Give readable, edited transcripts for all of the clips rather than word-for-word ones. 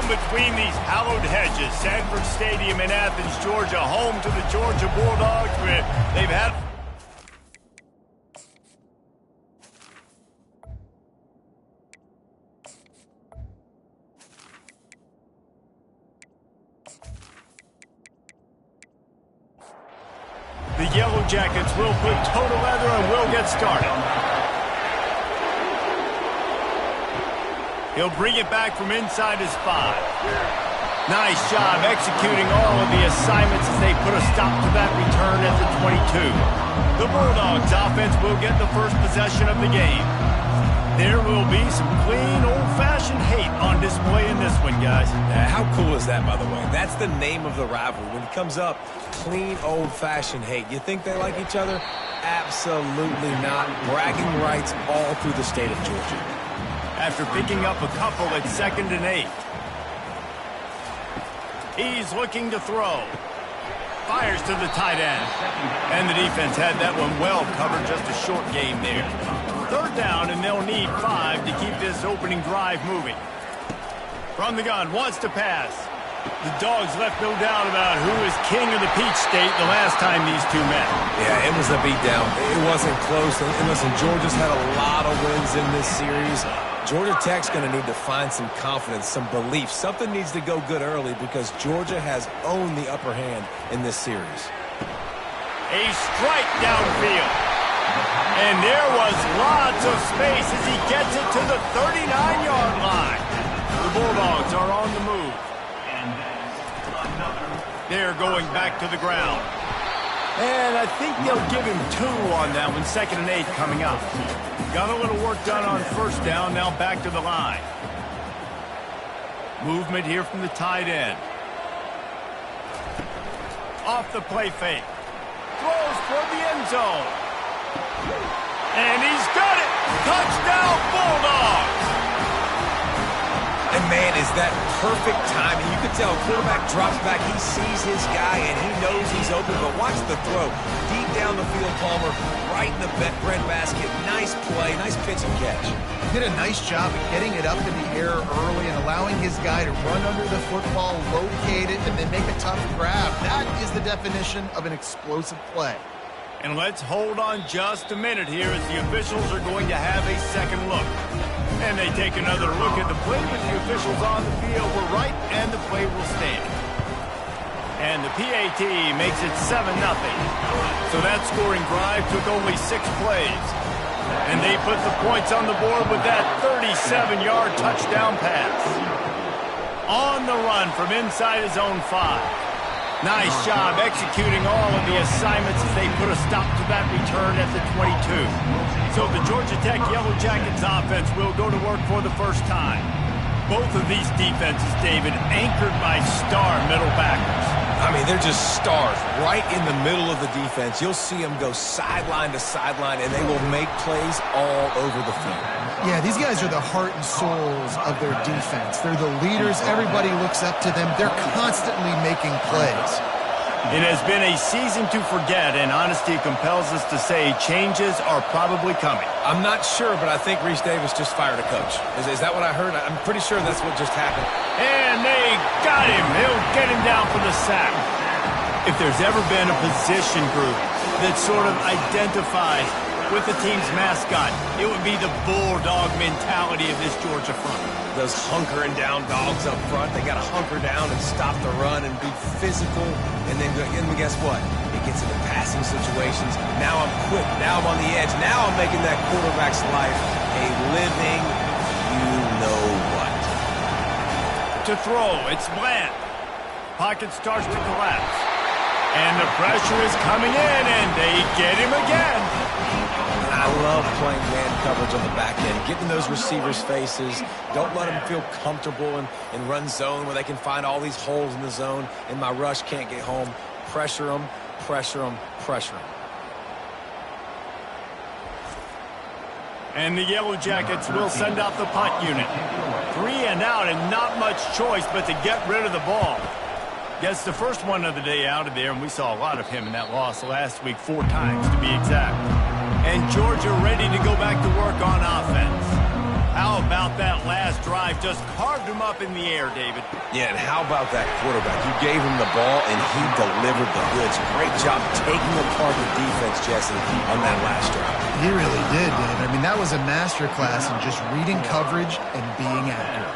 between these hallowed hedges. Sanford Stadium in Athens, Georgia, home to the Georgia Bulldogs, where they've had... The Yellow Jackets will put total leather and will get started. He'll bring it back from inside his 5. Nice job executing all of the assignments as they put a stop to that return at the 22. The Bulldogs offense will get the first possession of the game. There will be some clean, old-fashioned hate on display in this one, guys. How cool is that, by the way? That's the name of the rivalry. When it comes up, clean, old-fashioned hate. You think they like each other? Absolutely not. Bragging rights all through the state of Georgia. After picking up a couple at 2nd and 8. He's looking to throw. Fires to the tight end. And the defense had that one well covered, just a short game there. 3rd down, and they'll need 5 to keep this opening drive moving. From the gun, wants to pass. The Dogs left no doubt about who is king of the Peach State the last time these two met. Yeah, it was a beatdown. It wasn't close. And listen, Georgia's had a lot of wins in this series. Georgia Tech's going to need to find some confidence, some belief. Something needs to go good early because Georgia has owned the upper hand in this series. A strike downfield. And there was lots of space as he gets it to the 39-yard line. The Bulldogs are on the move. They're going back to the ground. And I think they'll give him 2 on that one. 2nd and 8 coming up. Got a little work done on 1st down. Now back to the line. Movement here from the tight end. Off the play fake. Throws for the end zone. And he's got it. Touchdown, Bulldogs. And, man, is that perfect timing. You can tell quarterback drops back. He sees his guy, and he knows he's open. But watch the throw. Deep down the field, Palmer, right in the breadbasket. Nice play, nice pitch and catch. He did a nice job of getting it up in the air early and allowing his guy to run under the football, locate it, and then make a tough grab. That is the definition of an explosive play. And let's hold on just a minute here as the officials are going to have a second look. And they take another look at the play, but the officials on the field were right, and the play will stand. And the PAT makes it 7-0. So that scoring drive took only 6 plays. And they put the points on the board with that 37-yard touchdown pass. On the run from inside his own 5. Nice job executing all of the assignments as they put a stop to that return at the 22. So the Georgia Tech Yellow Jackets offense will go to work for the first time. Both of these defenses, David, anchored by star middle backers. I mean, they're just stars right in the middle of the defense. You'll see them go sideline to sideline, and they will make plays all over the field. Yeah, these guys are the heart and souls of their defense. They're the leaders. Everybody looks up to them. They're constantly making plays. It has been a season to forget, and honesty compels us to say changes are probably coming. I'm not sure, but I think Reese Davis just fired a coach. Is that what I heard? I'm pretty sure that's what just happened. And they got him. He'll get him down for the sack. If there's ever been a position group that sort of identifies with the team's mascot, it would be the bulldog mentality of this Georgia front. Those hunkering down dogs up front, they got to hunker down and stop the run and be physical. And then guess what? It gets into passing situations. Now I'm quick. Now I'm on the edge. Now I'm making that quarterback's life a living you-know-what. To throw, it's Bland. Pocket starts to collapse. And the pressure is coming in, and they get him again. I love playing man coverage on the back end, getting those receivers' faces. Don't let them feel comfortable in run zone where they can find all these holes in the zone, and my rush can't get home. Pressure them, pressure them, pressure them. And the Yellow Jackets will send out the punt unit. 3 and out, and not much choice but to get rid of the ball. Gets the first one of the day out of there, and we saw a lot of him in that loss last week, 4 times to be exact. And Georgia ready to go back to work on offense. How about that last drive? Just carved him up in the air, David. Yeah, and how about that quarterback? You gave him the ball, and he delivered the goods. Great job taking apart the defense, Jesse, on that last drive. He really did, David. I mean, that was a masterclass in just reading coverage and being accurate.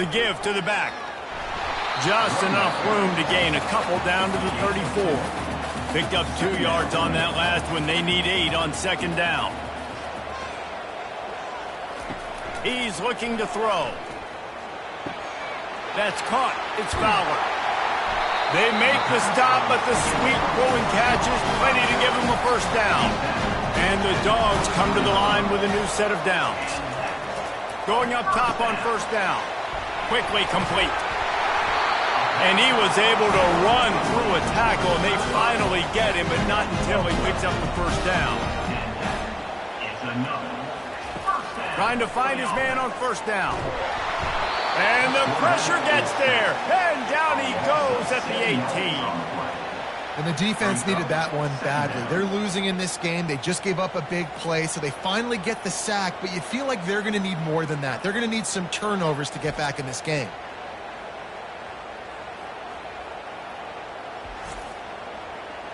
The give to the back. Just enough room to gain a couple down to the 34. Picked up 2 yards on that last one. They need 8 on second down. He's looking to throw. That's caught. It's Fowler. They make the stop, but the sweet throwing catch is plenty to give him a first down. And the Dogs come to the line with a new set of downs. Going up top on first down. Quickly complete. And he was able to run through a tackle, and they finally get him, but not until he picks up the first down. Trying to find his man on first down. And the pressure gets there. And down he goes at the 18. And the defense needed that one badly. They're losing in this game. They just gave up a big play, so they finally get the sack, but you feel like they're going to need more than that. They're going to need some turnovers to get back in this game.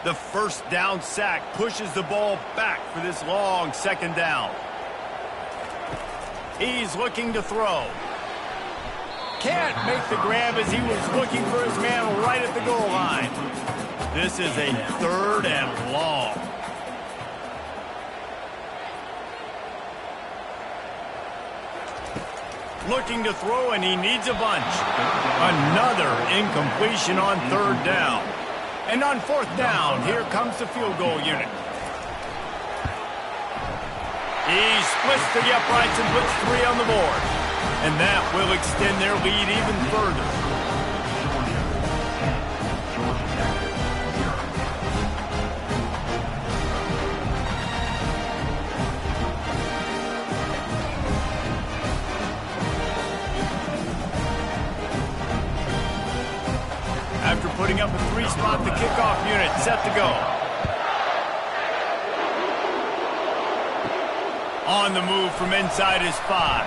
The first down sack pushes the ball back for this long second down. He's looking to throw. Can't make the grab as he was looking for his man right at the goal line. This is a 3rd and long. Looking to throw, and he needs a bunch. Another incompletion on 3rd down. And on 4th down, here comes the field goal unit. He splits the uprights and puts 3 on the board. And that will extend their lead even further. After putting up a 3-spot, the kickoff unit set to go. On the move from inside his 5.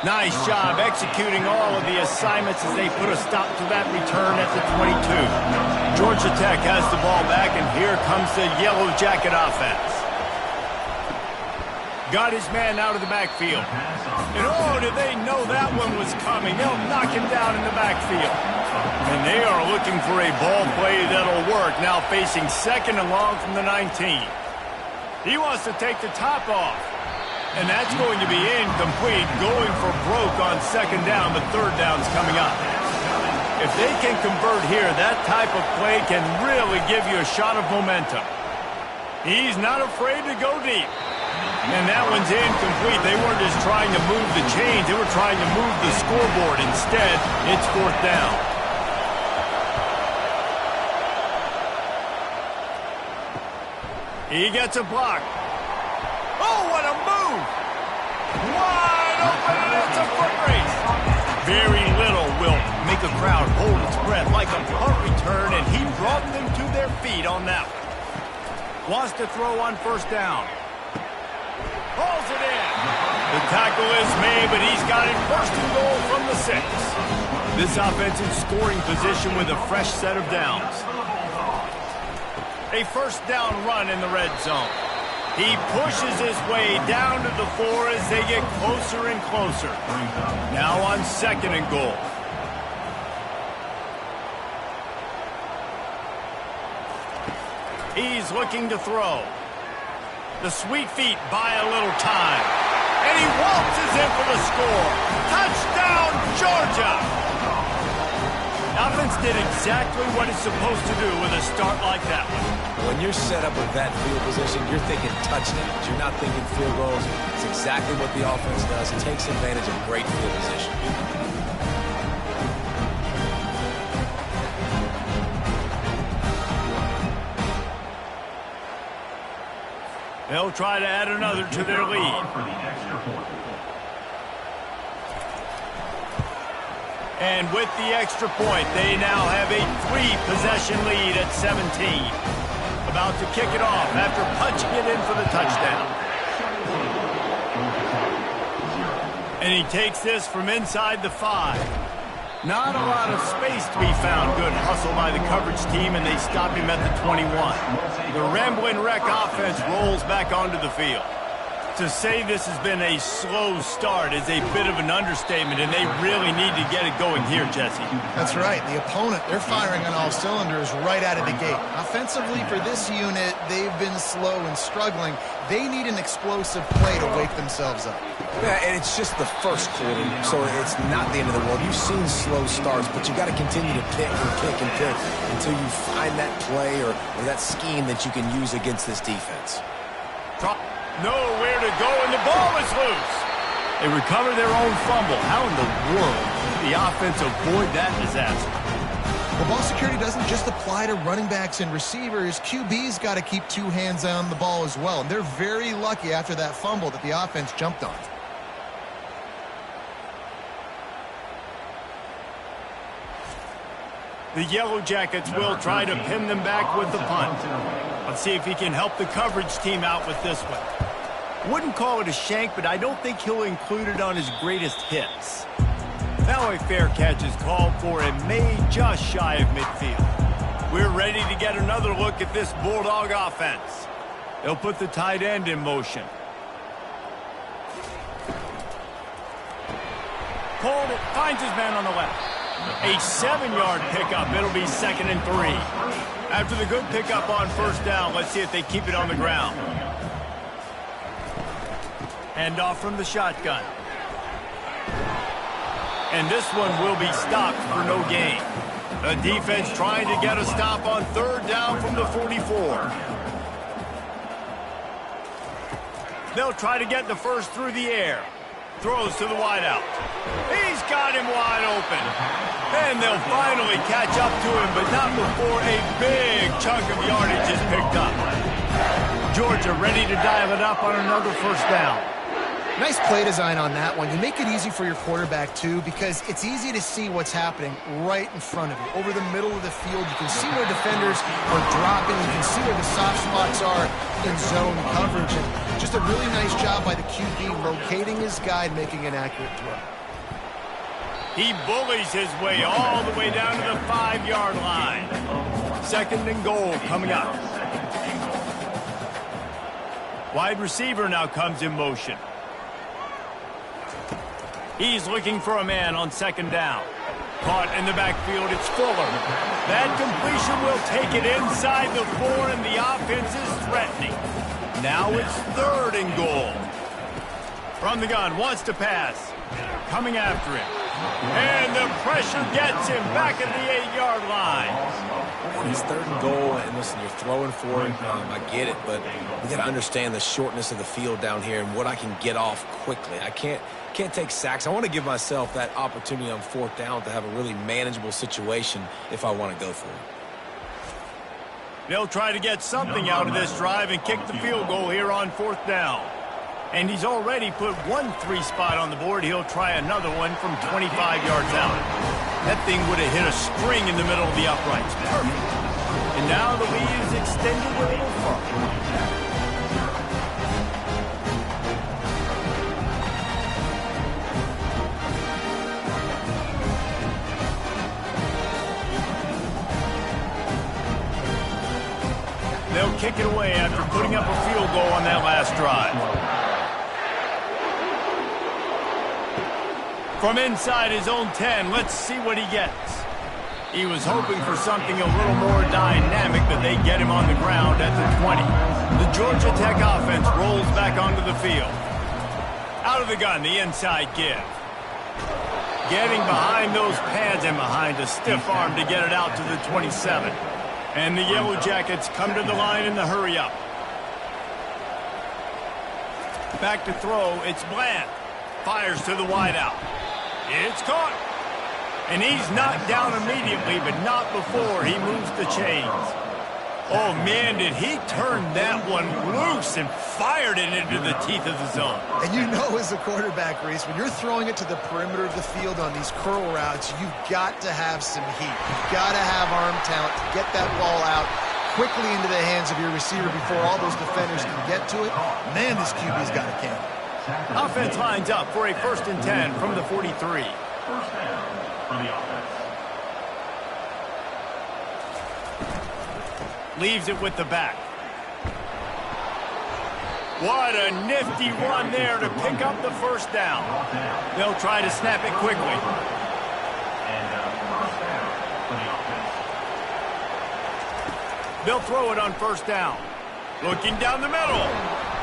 Nice job executing all of the assignments as they put a stop to that return at the 22. Georgia Tech has the ball back, and here comes the Yellow Jacket offense. Got his man out of the backfield. And oh, did they know that one was coming. They'll knock him down in the backfield. And they are looking for a ball play that'll work, now facing 2nd and long from the 19. He wants to take the top off. And that's going to be incomplete, going for broke on 2nd down, but 3rd down's coming up. If they can convert here, that type of play can really give you a shot of momentum. He's not afraid to go deep. And that one's incomplete. They weren't just trying to move the chains, they were trying to move the scoreboard. Instead, it's 4th down. He gets a block. Oh, what a move! Wide open, and it's a foot race. Very little will make a crowd hold its breath like a punt return, and he brought them to their feet on that one. Wants to throw on 1st down. Pulls it in. The tackle is made, but he's got it 1st and goal from the 6. This offense in scoring position with a fresh set of downs. A 1st down run in the red zone. He pushes his way down to the 4 as they get closer and closer. Now on 2nd and goal. He's looking to throw. The sweet feet buy a little time. And he waltzes in for the score. Touchdown, Georgia! Offense did exactly what it's supposed to do with a start like that one. When you're set up with that field position, you're thinking touchdowns. You're not thinking field goals. It's exactly what the offense does. It takes advantage of great field position. They'll try to add another to their lead. And with the extra point, they now have a 3-possession lead at 17. about to kick it off after punching it in for the touchdown. And he takes this from inside the 5. Not a lot of space to be found. Good hustle by the coverage team, and they stop him at the 21. The Rambling Wreck offense rolls back onto the field. To say this has been a slow start is a bit of an understatement, and they really need to get it going here, Jesse. That's right. The opponent, they're firing on all cylinders right out of the gate. Offensively, for this unit, they've been slow and struggling. They need an explosive play to wake themselves up. Yeah, and it's just the first quarter, so it's not the end of the world. You've seen slow starts, but you got to continue to pick and pick and pick until you find that play or that scheme that you can use against this defense. Nowhere to go, and the ball is loose. They recover their own fumble. How in the world did the offense avoid that disaster? Well, ball security doesn't just apply to running backs and receivers. QB's got to keep two hands on the ball as well. And they're very lucky after that fumble that the offense jumped on. The Yellow Jackets will try to pin them back with the punt. Let's see if he can help the coverage team out with this one. Wouldn't call it a shank, but I don't think he'll include it on his greatest hits. Now a fair catch is called for and made just shy of midfield. We're ready to get another look at this Bulldog offense. They'll put the tight end in motion. Called it, finds his man on the left. A 7-yard pickup. It'll be 2nd and 3. After the good pickup on first down, let's see if they keep it on the ground. Hand off from the shotgun. And this one will be stopped for no gain. The defense trying to get a stop on 3rd down from the 44. They'll try to get the first through the air. Throws to the wideout. He's got him wide open. And they'll finally catch up to him, but not before a big chunk of yardage is picked up. Georgia ready to dial it up on another first down. Nice play design on that one. You make it easy for your quarterback, too, because it's easy to see what's happening right in front of you. Over the middle of the field, you can see where defenders are dropping. You can see where the soft spots are in zone coverage. And just a really nice job by the QB locating his guy and making an accurate throw. He bullies his way all the way down to the 5-yard line. 2nd and goal coming up. Wide receiver now comes in motion. He's looking for a man on 2nd down. Caught in the backfield, it's Fuller. That completion will take it inside the 4, and the offense is threatening. Now it's 3rd and goal. From the gun, wants to pass. Coming after him. And the pressure gets him back at the 8-yard line. It's 3rd and goal, and listen, you're throwing for it. I get it, but we got to understand the shortness of the field down here and what I can get off quickly. I can't take sacks. I want to give myself that opportunity on 4th down to have a really manageable situation if I want to go for it. They'll try to get something out of this drive and kick the field goal here on 4th down. And he's already put 1 3 spot on the board. He'll try another one from 25 yards out. That thing would have hit a spring in the middle of the uprights. Perfect. And now the lead is extended a little further. They'll kick it away after putting up a field goal on that last drive. From inside his own 10, let's see what he gets. He was hoping for something a little more dynamic, but they get him on the ground at the 20. The Georgia Tech offense rolls back onto the field. Out of the gun, the inside give. Getting behind those pads and behind a stiff arm to get it out to the 27. And the Yellow Jackets come to the line in the hurry-up. Back to throw, it's Bland. Fires to the wideout. It's caught. And he's knocked down immediately, but not before he moves the chains. Oh, man, did he turn that one loose and fired it into the teeth of the zone. And you know as a quarterback, Reese, when you're throwing it to the perimeter of the field on these curl routes, you've got to have some heat. You've got to have arm talent to get that ball out quickly into the hands of your receiver before all those defenders can get to it. Man, this QB's got a camp. Offense lines up for a 1st and 10 from the 43. First down for the offense. Leaves it with the back. What a nifty run there to pick up the 1st down. They'll try to snap it quickly. And first down for the offense. They'll throw it on 1st down. Looking down the middle.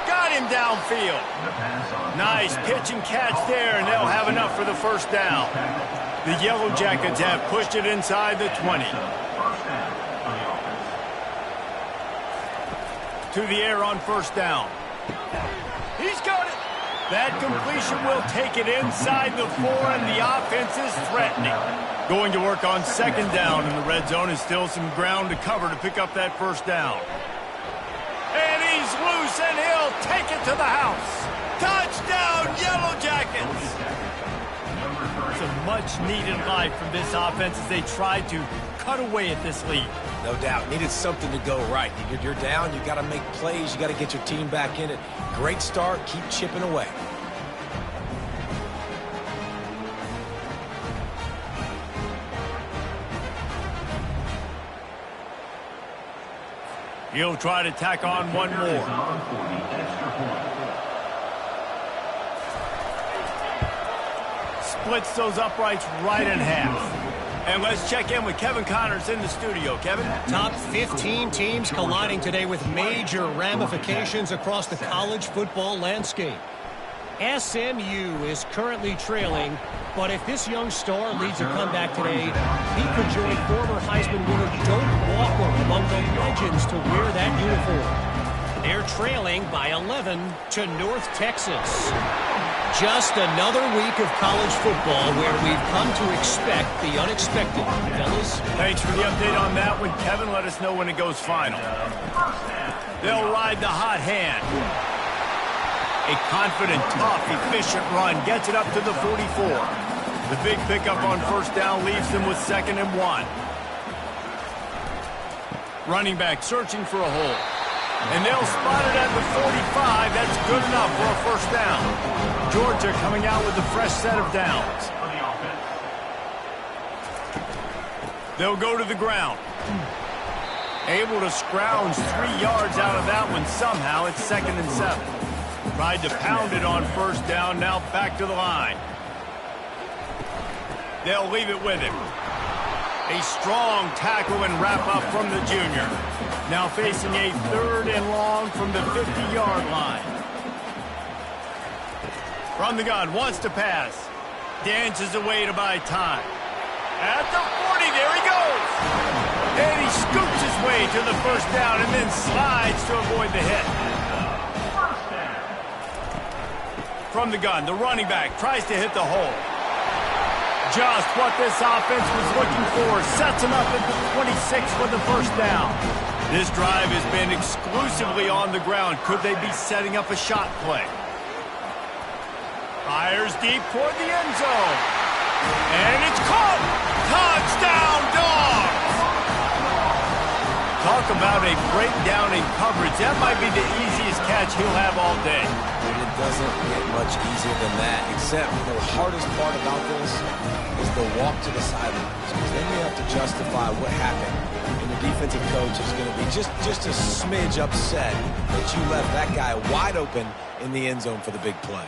Got him downfield. Nice pitch and catch there, and they'll have enough for the 1st down. The Yellow Jackets have pushed it inside the 20. First down for the offense. To the air on 1st down. He's got it. That completion will take it inside the 4, and the offense is threatening. Going to work on 2nd down, and the red zone is still some ground to cover to pick up that 1st down. And he's loose, and he'll take it to the house. Touchdown, Yellow Jackets! Some much-needed life from this offense as they tried to cut away at this lead. No doubt. Needed something to go right. You're down. You got to make plays. You got to get your team back in it. Great start. Keep chipping away. He'll try to tack on one more. Splits those uprights right in half. And let's check in with Kevin Connors in the studio. Kevin? Top 15 teams colliding today with major ramifications across the college football landscape. SMU is currently trailing, but if this young star leads a comeback today, he could join former Heisman winner Doak Walker among the legends to wear that uniform. They're trailing by 11 to North Texas. Just another week of college football where we've come to expect the unexpected. Fellas? Thanks for the update on that one, Kevin. Let us know when it goes final. They'll ride the hot hand. A confident, tough, efficient run gets it up to the 44. The big pickup on 1st down leaves them with 2nd and 1. Running back searching for a hole. And they'll spot it at the 45. That's good enough for a 1st down. Georgia coming out with a fresh set of downs. They'll go to the ground. Able to scrounge 3 yards out of that one somehow. It's 2nd and 7. Tried to pound it on 1st down. Now back to the line. They'll leave it with him. A strong tackle and wrap up from the junior. Now facing a 3rd and long from the 50-yard line. From the gun, wants to pass. Dances away to buy time. At the 40, there he goes. And he scoops his way to the 1st down and then slides to avoid the hit. From the gun, the running back tries to hit the hole. Just what this offense was looking for. Sets him up at the 26 for the 1st down. This drive has been exclusively on the ground. Could they be setting up a shot play? Fires deep toward the end zone. And it's caught. Touchdown, Dogs! Talk about a breakdown in coverage. That might be the easiest catch he'll have all day. It doesn't get much easier than that, except the hardest part about this is the walk to the sidelines, because then you have to justify what happened. And the defensive coach is going to be just a smidge upset that you left that guy wide open in the end zone for the big play.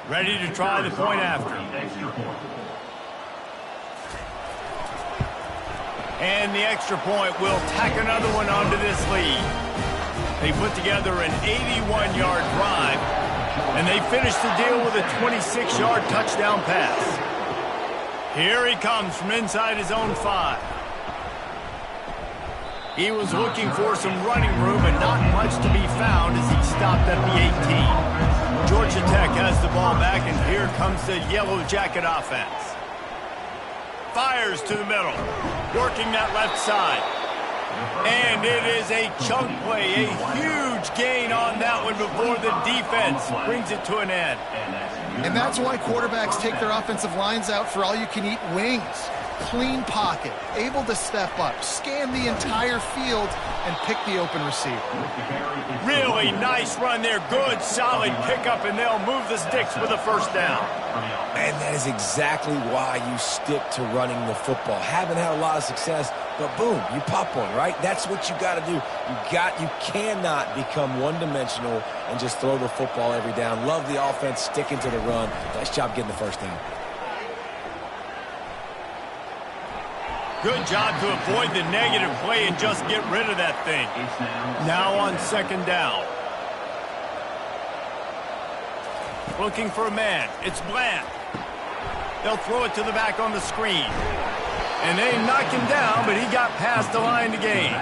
Ready to try the point after. And the extra point will tack another one onto this lead. They put together an 81-yard drive, and they finish the deal with a 26-yard touchdown pass. Here he comes from inside his own 5. He was looking for some running room and not much to be found as he stopped at the 18. Georgia Tech has the ball back, and here comes the Yellow Jacket offense. Fires to the middle, working that left side. And it is a chunk play, a huge gain on that one before the defense brings it to an end. And that's why quarterbacks take their offensive lines out for all-you-can-eat wings. clean pocket, able to step up, scan the entire field, and pick the open receiver. Really nice run there. Good, solid pickup, and they'll move the sticks with a first down. And that is exactly why you stick to running the football. Haven't had a lot of success, but boom, you pop one, right? That's what you got to do. You cannot become one-dimensional and just throw the football every down. Love the offense, sticking to the run. Nice job getting the first down. Good job to avoid the negative play and just get rid of that thing. Now on second down. Looking for a man. It's Bland. They'll throw it to the back on the screen. And they knock him down, but he got past the line to gain.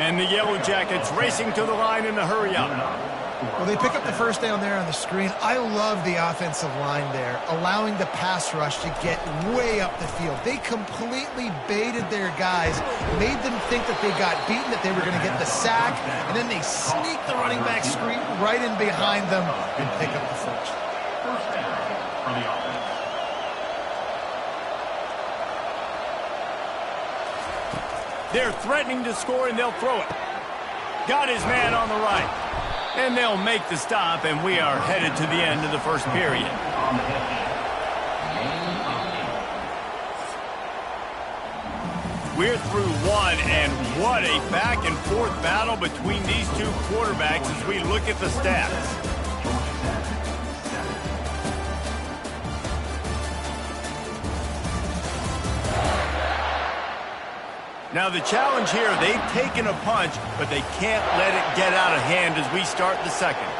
And the Yellow Jackets racing to the line in a hurry up. Well, they pick up the first down there on the screen. I love the offensive line there, allowing the pass rush to get way up the field. They completely baited their guys, made them think that they got beaten, that they were going to get the sack, and then they sneak the running back screen right in behind them and pick up the first. First down for the offense. They're threatening to score, and they'll throw it. Got his man on the right. And they'll make the stop, and we are headed to the end of the first period. We're through one, and what a back-and-forth battle between these two quarterbacks as we look at the stats. Now the challenge here, they've taken a punch, but they can't let it get out of hand as we start the second.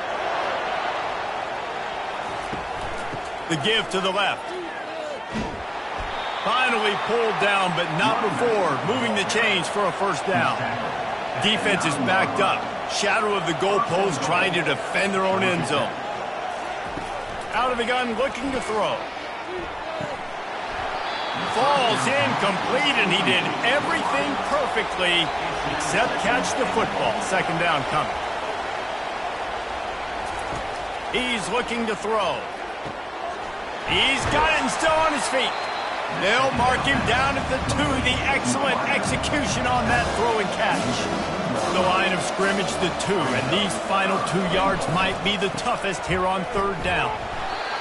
The give to the left. Finally pulled down, but not before moving the chains for a first down. Defense is backed up. Shadow of the goalpost trying to defend their own end zone. Out of the gun, looking to throw. Falls incomplete, and he did everything perfectly except catch the football. Second down coming. He's looking to throw. He's got it and still on his feet. They'll mark him down at the 2. The excellent execution on that throw and catch. The line of scrimmage, the 2, and these final 2 yards might be the toughest here on third down.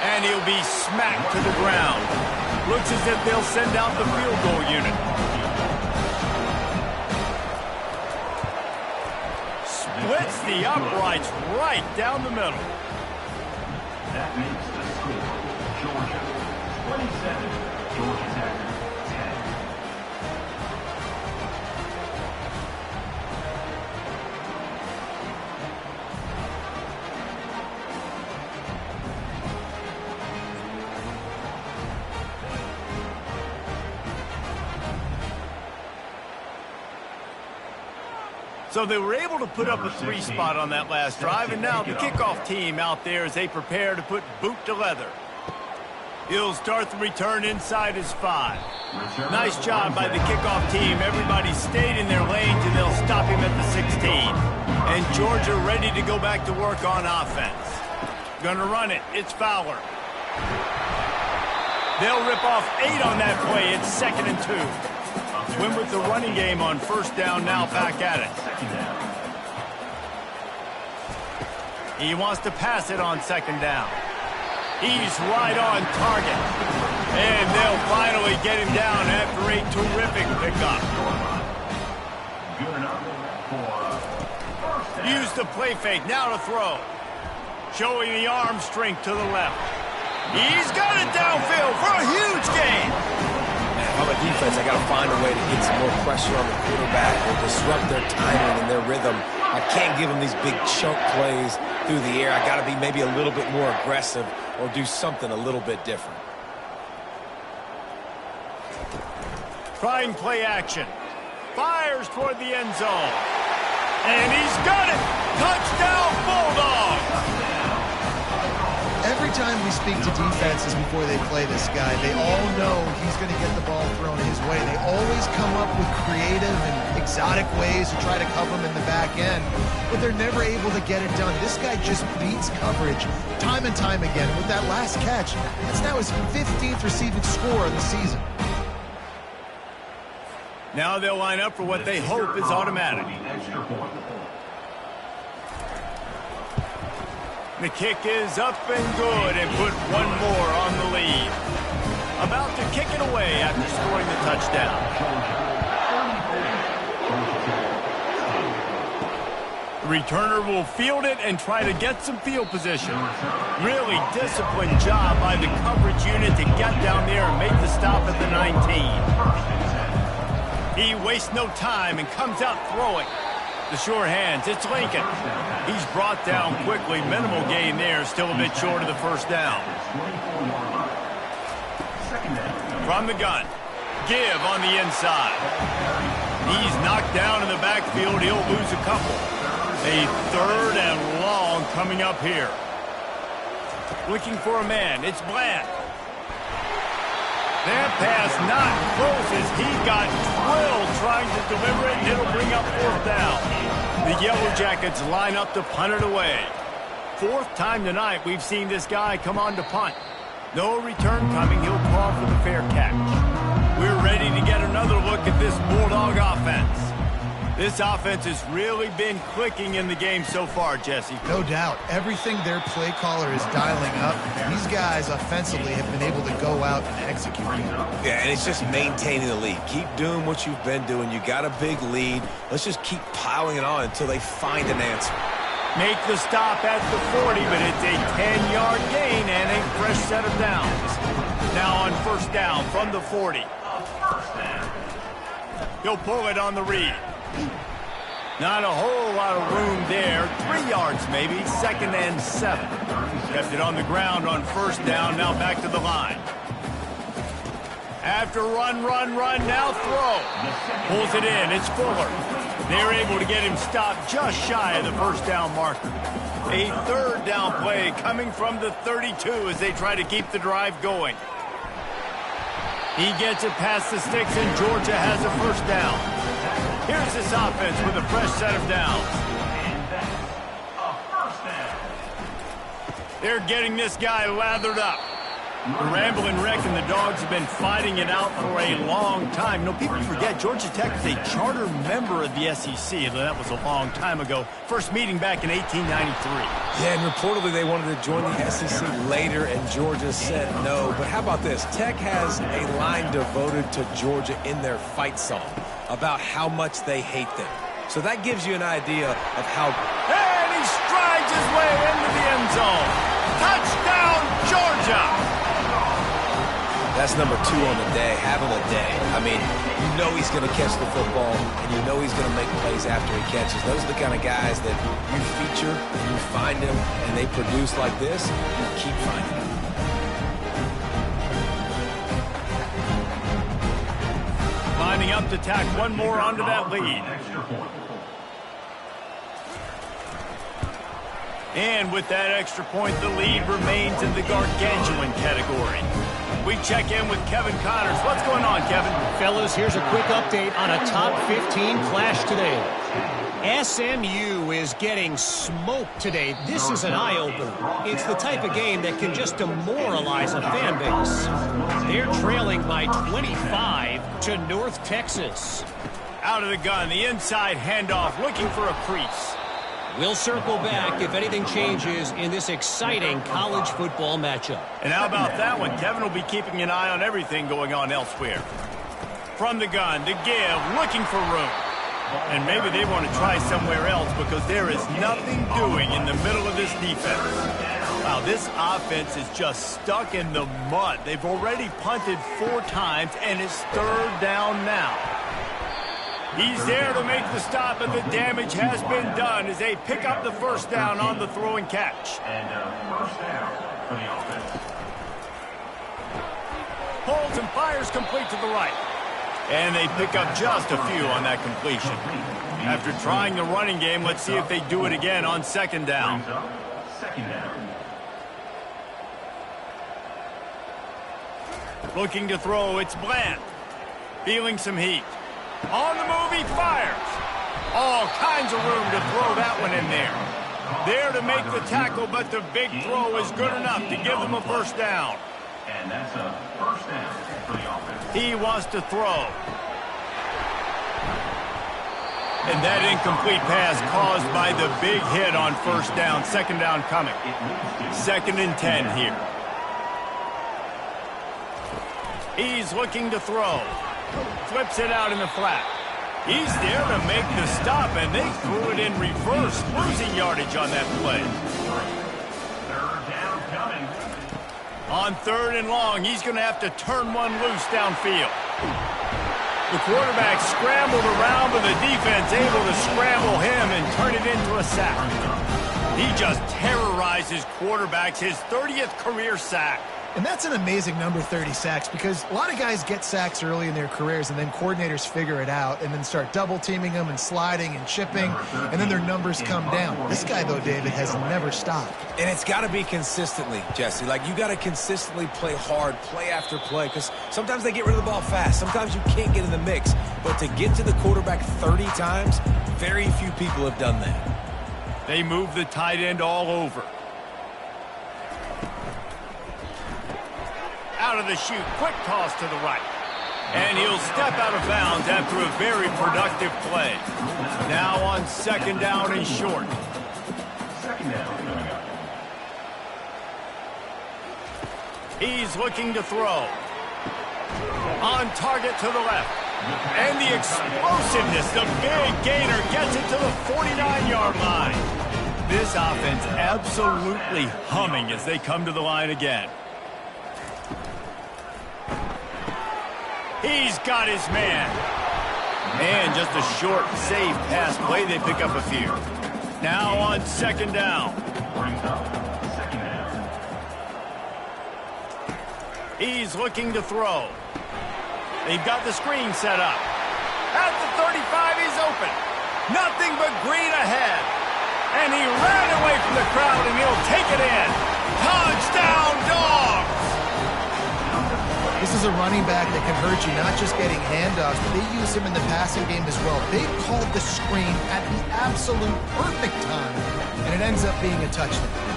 And he'll be smacked to the ground. Looks as if they'll send out the field goal unit. Splits the uprights right down the middle. That makes the score Georgia 27, Georgia Tech 10. So they were able to put up a 3 spot on that last drive, and now the kickoff team out there as they prepare to put boot to leather. He'll start the return inside his 5. Nice job by the kickoff team. Everybody stayed in their lanes, and they'll stop him at the 16. And Georgia ready to go back to work on offense. Gonna run it. It's Fowler. They'll rip off 8 on that play. It's 2nd and 2. Win with the running game on first down, now back at it. He wants to pass it on second down. He's right on target. And they'll finally get him down after a terrific pickup. Use the play fake, now to throw. Showing the arm strength to the left. He's got it downfield for a huge gain. On the defense, I got to find a way to get some more pressure on the quarterback or disrupt their timing and their rhythm. I can't give them these big chunk plays through the air. I got to be maybe a little bit more aggressive or do something a little bit different. Trying play action. Fires toward the end zone. And he's got it. Touchdown, Bulldogs. Every time we speak to defenses before they play this guy, they all know he's going to get the ball thrown his way. They always come up with creative and exotic ways to try to cover him in the back end, but they're never able to get it done. This guy just beats coverage time and time again. With that last catch, that's now his 15th receiving score of the season. Now they'll line up for what they hope is automatic. The kick is up and good and put one more on the lead. About to kick it away after scoring the touchdown. The returner will field it and try to get some field position. Really disciplined job by the coverage unit to get down there and make the stop at the 19. He wastes no time and comes out throwing. The sure hands, it's Lincoln. He's brought down quickly. Minimal gain there, still a bit short of the first down. From the gun, give on the inside. He's knocked down in the backfield. He'll lose a couple. A third and long coming up here. Looking for a man. It's Bland. That pass not close as he got drilled trying to deliver it, and it'll bring up fourth down. The Yellow Jackets line up to punt it away. Fourth time tonight we've seen this guy come on to punt. No return coming. He'll call for the fair catch. We're ready to get another look at this Bulldog offense. This offense has really been clicking in the game so far, Jesse. No doubt. Everything their play caller is dialing up, these guys offensively have been able to go out and execute. Yeah, and it's just maintaining the lead. Keep doing what you've been doing. You got a big lead. Let's just keep piling it on until they find an answer. Make the stop at the 40, but it's a 10-yard gain and a fresh set of downs. Now on first down from the 40. He'll pull it on the read. Not a whole lot of room there. 3 yards maybe, 2nd and 7. Kept it on the ground on first down, now back to the line. After run, now throw. Pulls it in, it's Fuller. They're able to get him stopped just shy of the first down marker. A third down play coming from the 32 as they try to keep the drive going. He gets it past the sticks and Georgia has a first down. Here's this offense with a fresh set of downs. They're getting this guy lathered up. The Ramblin' Wreck and the Dogs have been fighting it out for a long time. You know, people forget Georgia Tech is a charter member of the SEC, and that was a long time ago. First meeting back in 1893. Yeah, and reportedly they wanted to join the SEC later, and Georgia said no. But how about this? Tech has a line devoted to Georgia in their fight song about how much they hate them. So that gives you an idea of how... And he strides his way into the end zone. Touchdown, Georgia! That's number 2 on the day, having a day. I mean, you know he's going to catch the football, and you know he's going to make plays after he catches. Those are the kind of guys that you feature, and you find them, and they produce like this, you keep finding them. Lining up to tack one more onto that lead. And with that extra point, the lead remains in the gargantuan category. We check in with Kevin Connors. What's going on, Kevin? Fellas, here's a quick update on a top 15 clash today. SMU is getting smoked today. This is an eye-opener. It's the type of game that can just demoralize a fan base. They're trailing by 25 to North Texas. Out of the gun, the inside handoff, looking for a crease. We'll circle back if anything changes in this exciting college football matchup. And how about that one? Kevin will be keeping an eye on everything going on elsewhere. From the gun, to give, looking for room. And maybe they want to try somewhere else because there is nothing doing in the middle of this defense. Wow, this offense is just stuck in the mud. They've already punted 4 times, and it's 3rd down now. He's there to make the stop, and the damage has been done as they pick up the first down on the throw and catch. And first down for the offense. Holds and fires complete to the right. And they pick up just a few on that completion. After trying the running game, let's see if they do it again on 2nd down. Second down. Looking to throw, it's Bland. Feeling some heat. On the move, he fires. All kinds of room to throw that one in there. There to make the tackle, but the big throw is good enough to give them a first down. And that's a first down for the offense. He wants to throw. And that incomplete pass caused by the big hit on first down. Second down coming. 2nd and 10 here. He's looking to throw. Flips it out in the flat. He's there to make the stop, and they threw it in reverse, losing yardage on that play. 3rd down coming. On 3rd and long, he's going to have to turn one loose downfield. The quarterback scrambled around, but the defense able to scramble him and turn it into a sack. He just terrorized his quarterbacks, his 30th career sack. And that's an amazing number, 30 sacks, because a lot of guys get sacks early in their careers, and then coordinators figure it out and then start double-teaming them and sliding and chipping, and then their numbers come down. This guy, though, David, has never stopped. And it's got to be consistently, Jesse. Like, you got to consistently play hard, play after play, because sometimes they get rid of the ball fast. Sometimes you can't get in the mix. But to get to the quarterback 30 times, very few people have done that. They move the tight end all over. Out of the chute, quick toss to the right. And he'll step out of bounds after a very productive play. Now on 2nd down and short. 2nd down coming up. He's looking to throw. On target to the left. And the explosiveness, the big gainer gets it to the 49-yard line. This offense absolutely humming as they come to the line again. He's got his man. And just a short, safe pass play. They pick up a few. Now on 2nd down. Brings up 2nd down. He's looking to throw. They've got the screen set up. At the 35, he's open. Nothing but green ahead. And he ran away from the crowd, and he'll take it in. Touchdown, Dogs! This is a running back that can hurt you, not just getting handoffs, but they use him in the passing game as well. They called the screen at the absolute perfect time, and it ends up being a touchdown.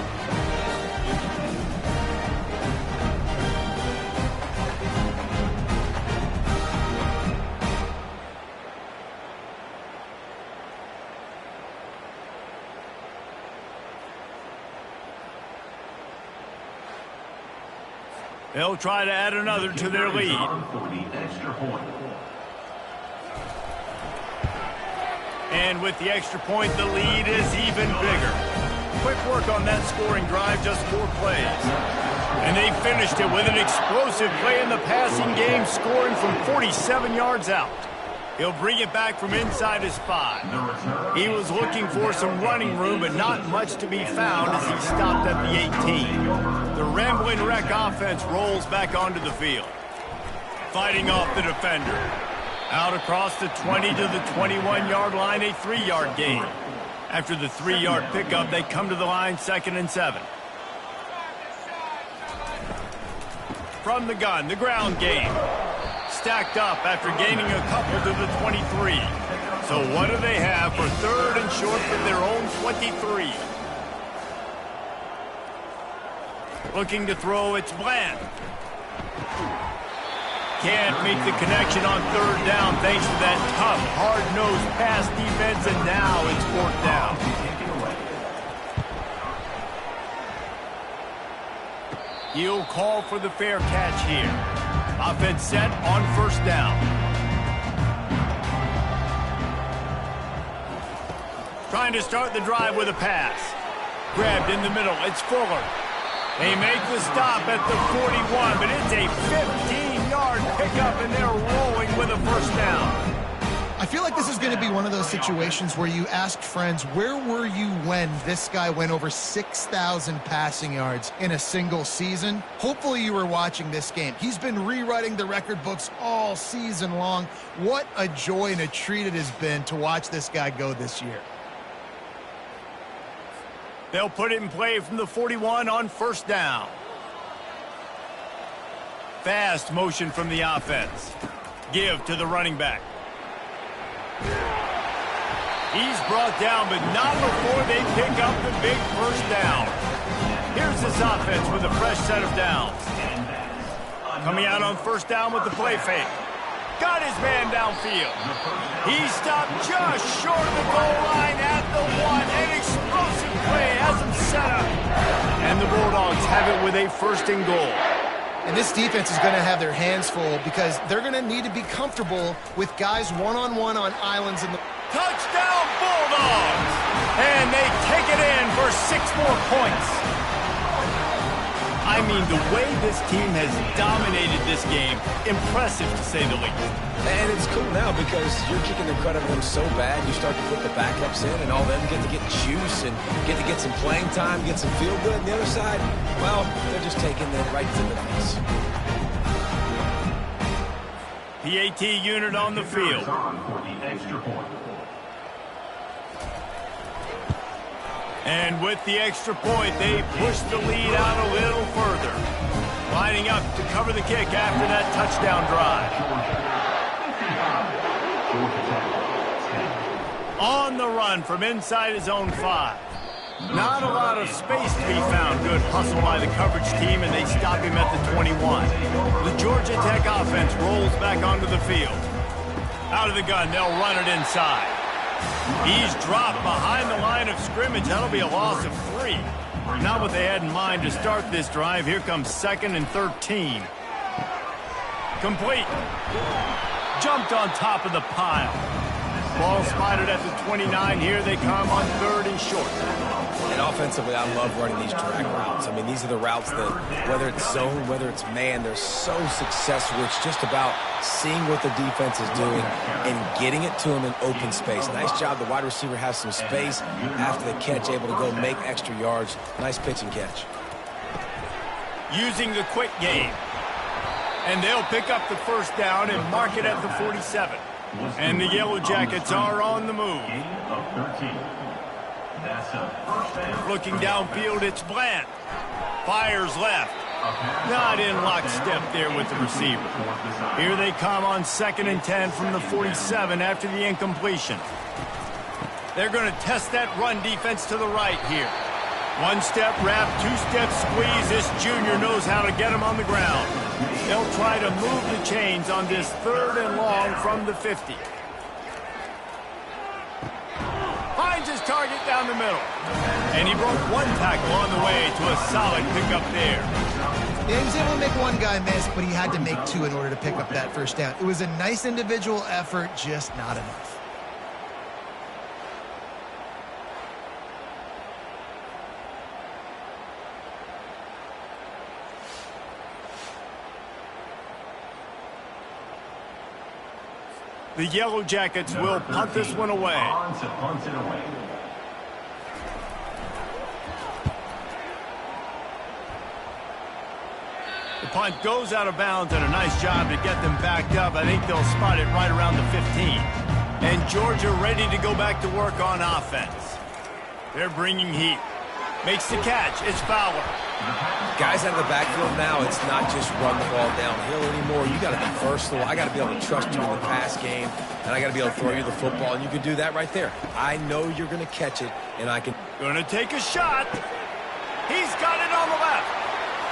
They'll try to add another to their lead. For the extra point. And with the extra point, the lead is even bigger. Quick work on that scoring drive, just 4 plays. And they finished it with an explosive play in the passing game, scoring from 47 yards out. He'll bring it back from inside his 5. He was looking for some running room, but not much to be found as he stopped at the 18. The Rambling Wreck offense rolls back onto the field. Fighting off the defender. Out across the 20 to the 21-yard line, a 3-yard gain. After the 3-yard pickup, they come to the line 2nd and 7. From the gun, the ground game. Stacked up after gaining a couple to the 23. So what do they have for 3rd and short from their own 23? Looking to throw, it's Bland. Can't make the connection on 3rd down thanks to that tough, hard-nosed pass defense, and now it's 4th down. He'll call for the fair catch here. Offense set on 1st down. Trying to start the drive with a pass. Grabbed in the middle, it's Fuller. They make the stop at the 41, but it's a 15-yard pickup, and they're rolling with a 1st down. I feel like this is going to be one of those situations where you ask friends, where were you when this guy went over 6,000 passing yards in a single season? Hopefully you were watching this game. He's been rewriting the record books all season long. What a joy and a treat it has been to watch this guy go this year. They'll put it in play from the 41 on 1st down. Fast motion from the offense. Give to the running back. He's brought down, but not before they pick up the big 1st down. Here's this offense with a fresh set of downs. Coming out on 1st down with the play fake. Got his man downfield. He stopped just short of the goal line at the 1. An explosive play has him set up. And the Bulldogs have it with a 1st and goal. And this defense is going to have their hands full because they're going to need to be comfortable with guys one-on-one on islands in the... Touchdown Bulldogs! And they take it in for 6 more points. I mean, the way this team has dominated this game, impressive to say the least. And it's cool now because you're kicking the crud out of them so bad, you start to put the backups in, and all of them get to get juice and get to get some playing time, get some feel good. And the other side, well, they're just taking them right to the face. PAT unit on the field. For the extra point. And with the extra point, they push the lead out a little further. Lining up to cover the kick after that touchdown drive. On the run from inside his own 5. Not a lot of space to be found. Good hustle by the coverage team, and they stop him at the 21. The Georgia Tech offense rolls back onto the field. Out of the gun, they'll run it inside. He's dropped behind the line of scrimmage. That'll be a loss of 3. Not what they had in mind to start this drive. Here comes 2nd and 13. Complete. Jumped on top of the pile. Ball spotted at the 29. Here they come on 3rd and short. And offensively, I love running these drag routes. I mean, these are the routes that, whether it's zone, whether it's man, they're so successful. It's just about seeing what the defense is doing and getting it to them in open space. Nice job. The wide receiver has some space after the catch, able to go make extra yards. Nice pitch and catch. Using the quick game. And they'll pick up the 1st down and mark it at the 47. And the Yellow Jackets are on the move. Looking downfield, it's Bland. Fires left. Not in lockstep there with the receiver. Here they come on 2nd and 10 from the 47 after the incompletion. They're going to test that run defense to the right here. 1-step wrap, 2-step squeeze. This junior knows how to get him on the ground. They'll try to move the chains on this 3rd and long from the 50. Finds his target down the middle. And he broke 1 tackle on the way to a solid pickup there. Yeah, he was able to make 1 guy miss, but he had to make 2 in order to pick up that 1st down. It was a nice individual effort, just not enough. The Yellow Jackets will punt this one away. The punt goes out of bounds, and a nice job to get them backed up. I think they'll spot it right around the 15. And Georgia ready to go back to work on offense. They're bringing heat. Makes the catch. It's Fowler. Guys out of the backfield now, it's not just run the ball downhill anymore. You got to be versatile. I got to be able to trust you in the pass game, and I got to be able to throw you the football, and you can do that right there. I know you're going to catch it, and I can. Going to take a shot. He's got it on the left.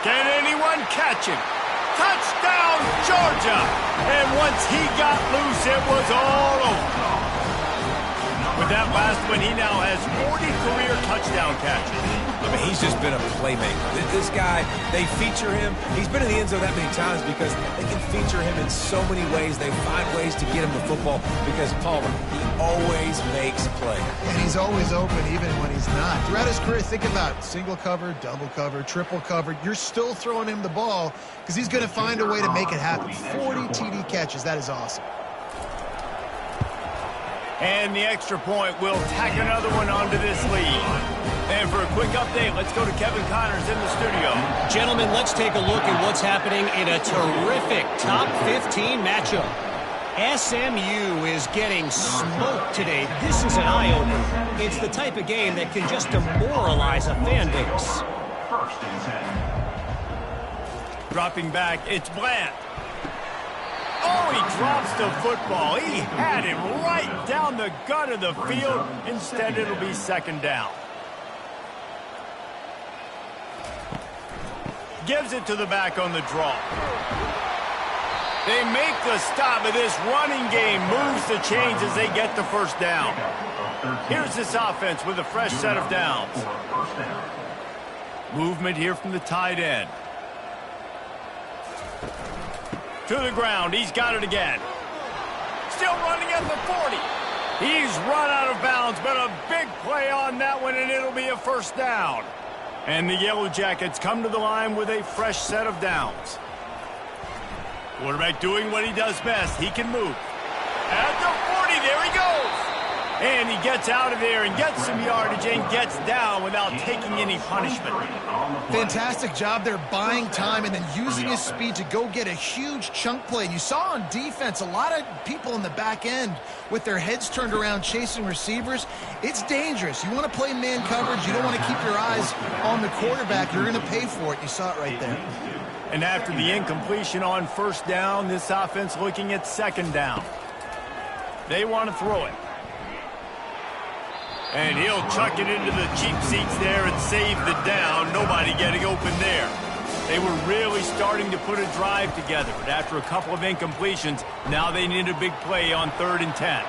Can anyone catch him? Touchdown, Georgia! And once he got loose, it was all over. With that last one, he now has 40 career touchdown catches. I mean, he's just been a playmaker. This guy, they feature him. He's been in the end zone that many times because they can feature him in so many ways. They find ways to get him the football because Palmer, he always makes plays. And he's always open even when he's not. Throughout his career, think about single cover, double cover, triple cover. You're still throwing him the ball because he's going to find a way to make it happen. 40 TD catches. That is awesome. And the extra point will tack another one onto this lead. And for a quick update, let's go to Kevin Connors in the studio. Gentlemen, let's take a look at what's happening in a terrific top 15 matchup. SMU is getting smoked today. This is an eye-opener. It's the type of game that can just demoralize a fan base. 1st and 10. Dropping back, it's Bland. Oh, he drops the football. He had him right down the gut of the field. Instead, it'll be 2nd down. Gives it to the back on the draw. They make the stop, but this running game moves the chains as they get the first down. Here's this offense with a fresh set of downs. Movement here from the tight end. To the ground. He's got it again. Still running at the 40. He's run out of bounds, but a big play on that one, and it'll be a first down. And the Yellow Jackets come to the line with a fresh set of downs. Quarterback doing what he does best. He can move. At the 40, there he goes. And he gets out of there and gets some yardage and gets down without taking any punishment. Fantastic job there buying time and then using his speed to go get a huge chunk play. And you saw on defense a lot of people in the back end with their heads turned around chasing receivers. It's dangerous. You want to play man coverage. You don't want to keep your eyes on the quarterback. You're going to pay for it. You saw it right there. And after the incompletion on first down, this offense looking at second down. They want to throw it. And he'll chuck it into the cheap seats there and save the down. Nobody getting open there. They were really starting to put a drive together, but after a couple of incompletions, now they need a big play on 3rd and 10.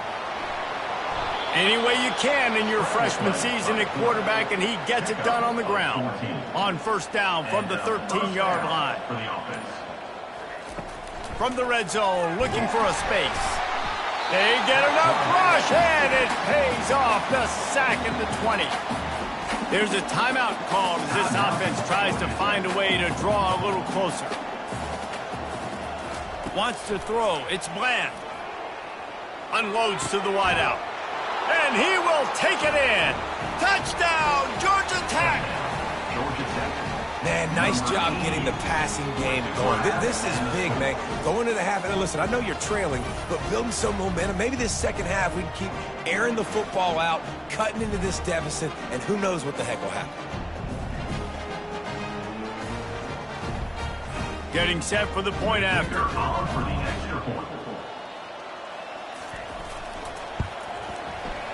Any way you can in your freshman season at quarterback, and he gets it done on the ground. On first down from the 13-yard line. From the red zone, looking for a space. They get enough rush, and it pays off. The sack at the 20. There's a timeout called as this offense tries to find a way to draw a little closer. Wants to throw. It's Bland. Unloads to the wideout. And he will take it in. Touchdown, Georgia Tech. Man, nice job getting the passing game going. This is big, man. Going to the half, and listen, I know you're trailing, but building some momentum. Maybe this second half we can keep airing the football out, cutting into this deficit, and who knows what the heck will happen. Getting set for the point after.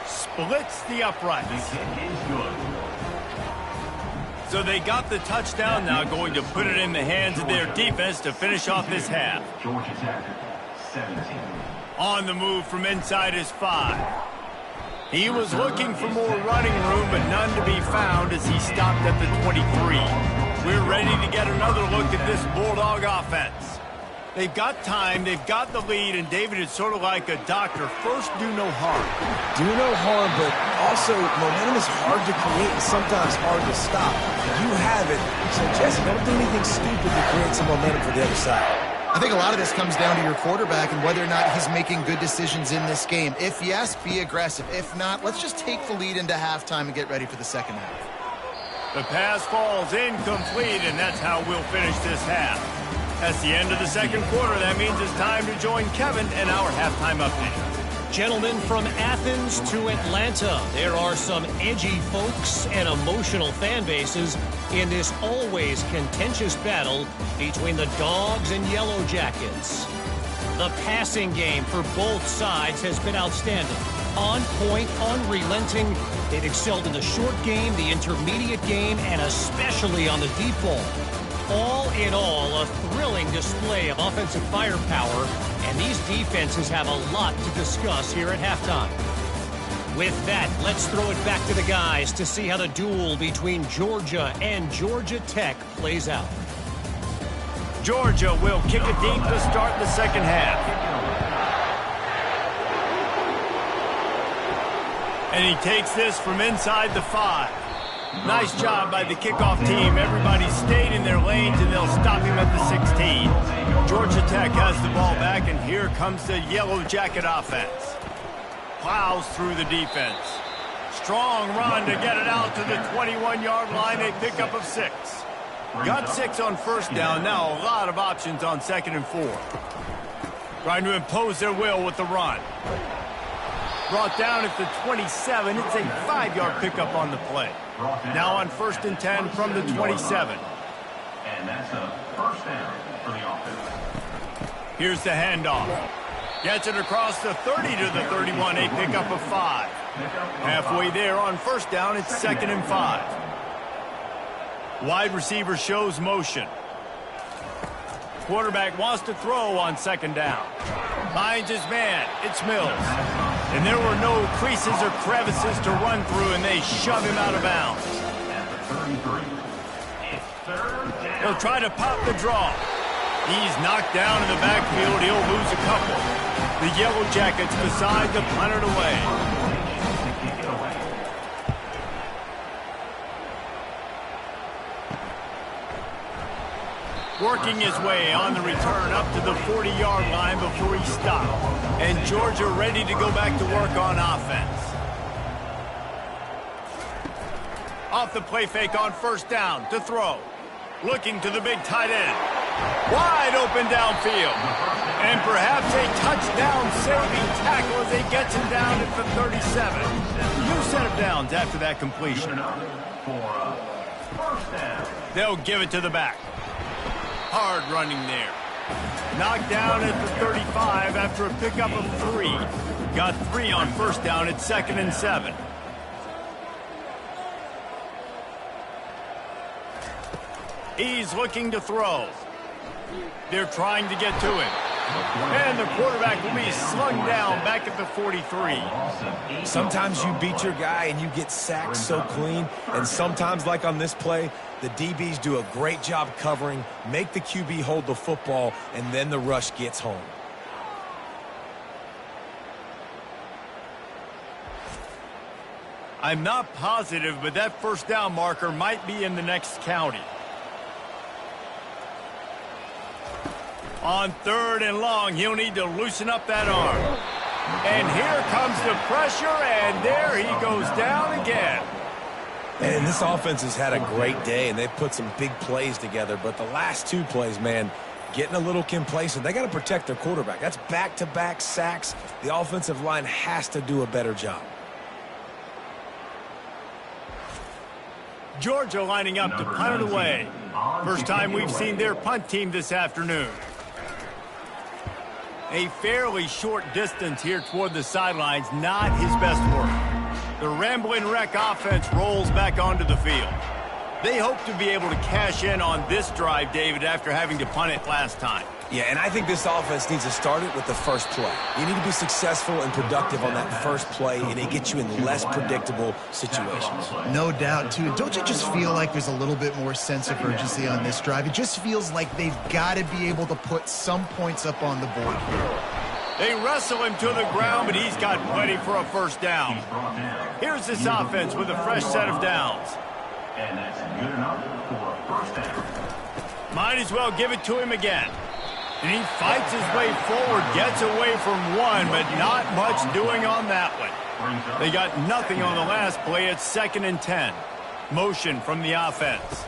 Splits the uprights. So they got the touchdown, now going to put it in the hands of their defense to finish off this half. Georgia Tech, 17. On the move from inside his 5. He was looking for more running room, but none to be found as he stopped at the 23. We're ready to get another look at this Bulldog offense. They've got time, they've got the lead, and David is sort of like a doctor. First, do no harm. Do no harm, but also momentum is hard to create and sometimes hard to stop. You have it, so Jesse, don't do anything stupid to create some momentum for the other side. I think a lot of this comes down to your quarterback and whether or not he's making good decisions in this game. If yes, be aggressive. If not, let's just take the lead into halftime and get ready for the second half. The pass falls incomplete, and that's how we'll finish this half. That's the end of the second quarter. That means it's time to join Kevin and our halftime update. Gentlemen, from Athens to Atlanta, there are some edgy folks and emotional fan bases in this always contentious battle between the Dogs and Yellow Jackets. The passing game for both sides has been outstanding. On point, unrelenting. They've excelled in the short game, the intermediate game, and especially on the deep ball. All in all, a thrilling display of offensive firepower, and these defenses have a lot to discuss here at halftime. With that, let's throw it back to the guys to see how the duel between Georgia and Georgia Tech plays out. Georgia will kick it deep to start the second half. And he takes this from inside the 5. Nice job by the kickoff team. Everybody stayed in their lanes, and they'll stop him at the 16. Georgia Tech has the ball back, and here comes the Yellow Jacket offense. Plows through the defense. Strong run to get it out to the 21-yard line. A pickup of 6. Got 6 on first down. Now a lot of options on 2nd and 4. Trying to impose their will with the run. Brought down at the 27. It's a 5-yard pickup on the play. Now on 1st and 10 from the 27. And that's a first down for the offense. Here's the handoff. Gets it across the 30 to the 31. A pickup of 5. Halfway there on first down. It's 2nd and 5. Wide receiver shows motion. quarterback wants to throw on second down. Finds his man. It's Mills. And there were no creases or crevices to run through, and they shove him out of bounds. He'll try to pop the draw. He's knocked down in the backfield. He'll lose a couple. The Yellow Jackets decide to punt it away. Working his way on the return up to the 40-yard line before he stopped. And Georgia ready to go back to work on offense. Off the play fake on first down to throw. Looking to the big tight end. Wide open downfield. And perhaps a touchdown-saving tackle as he gets him down at the 37. New set of downs after that completion. They'll give it to the back. Hard running there. Knocked down at the 35 after a pickup of 3. Got 3 on first down at 2nd and 7. He's looking to throw. They're trying to get to him. And the quarterback will be slung down back at the 43. Sometimes you beat your guy and you get sacked so clean. And sometimes, like on this play, the DBs do a great job covering, make the QB hold the football, and then the rush gets home. I'm not positive, but that first down marker might be in the next county. On 3rd and long, he'll need to loosen up that arm. And here comes the pressure, and there he goes down again. And this offense has had a great day, and they've put some big plays together. But the last 2 plays, man, getting a little complacent. They got to protect their quarterback. That's back-to-back sacks. The offensive line has to do a better job. Georgia lining up to punt it away. First time we've seen their punt team this afternoon. A fairly short distance here toward the sidelines, not his best work. The Rambling Wreck offense rolls back onto the field. They hope to be able to cash in on this drive, David, after having to punt it last time. Yeah, and I think this offense needs to start it with the first play. You need to be successful and productive on that first play, and it gets you in less predictable situations. No doubt, too. Don't you just feel like there's a little bit more sense of urgency on this drive? It just feels like they've got to be able to put some points up on the board here. They wrestle him to the ground, but he's got plenty for a first down. Here's this offense with a fresh set of downs. And that's good enough for a first down. Might as well give it to him again. And he fights his way forward, gets away from one, but not much doing on that one. They got nothing on the last play. It's 2nd and 10. Motion from the offense.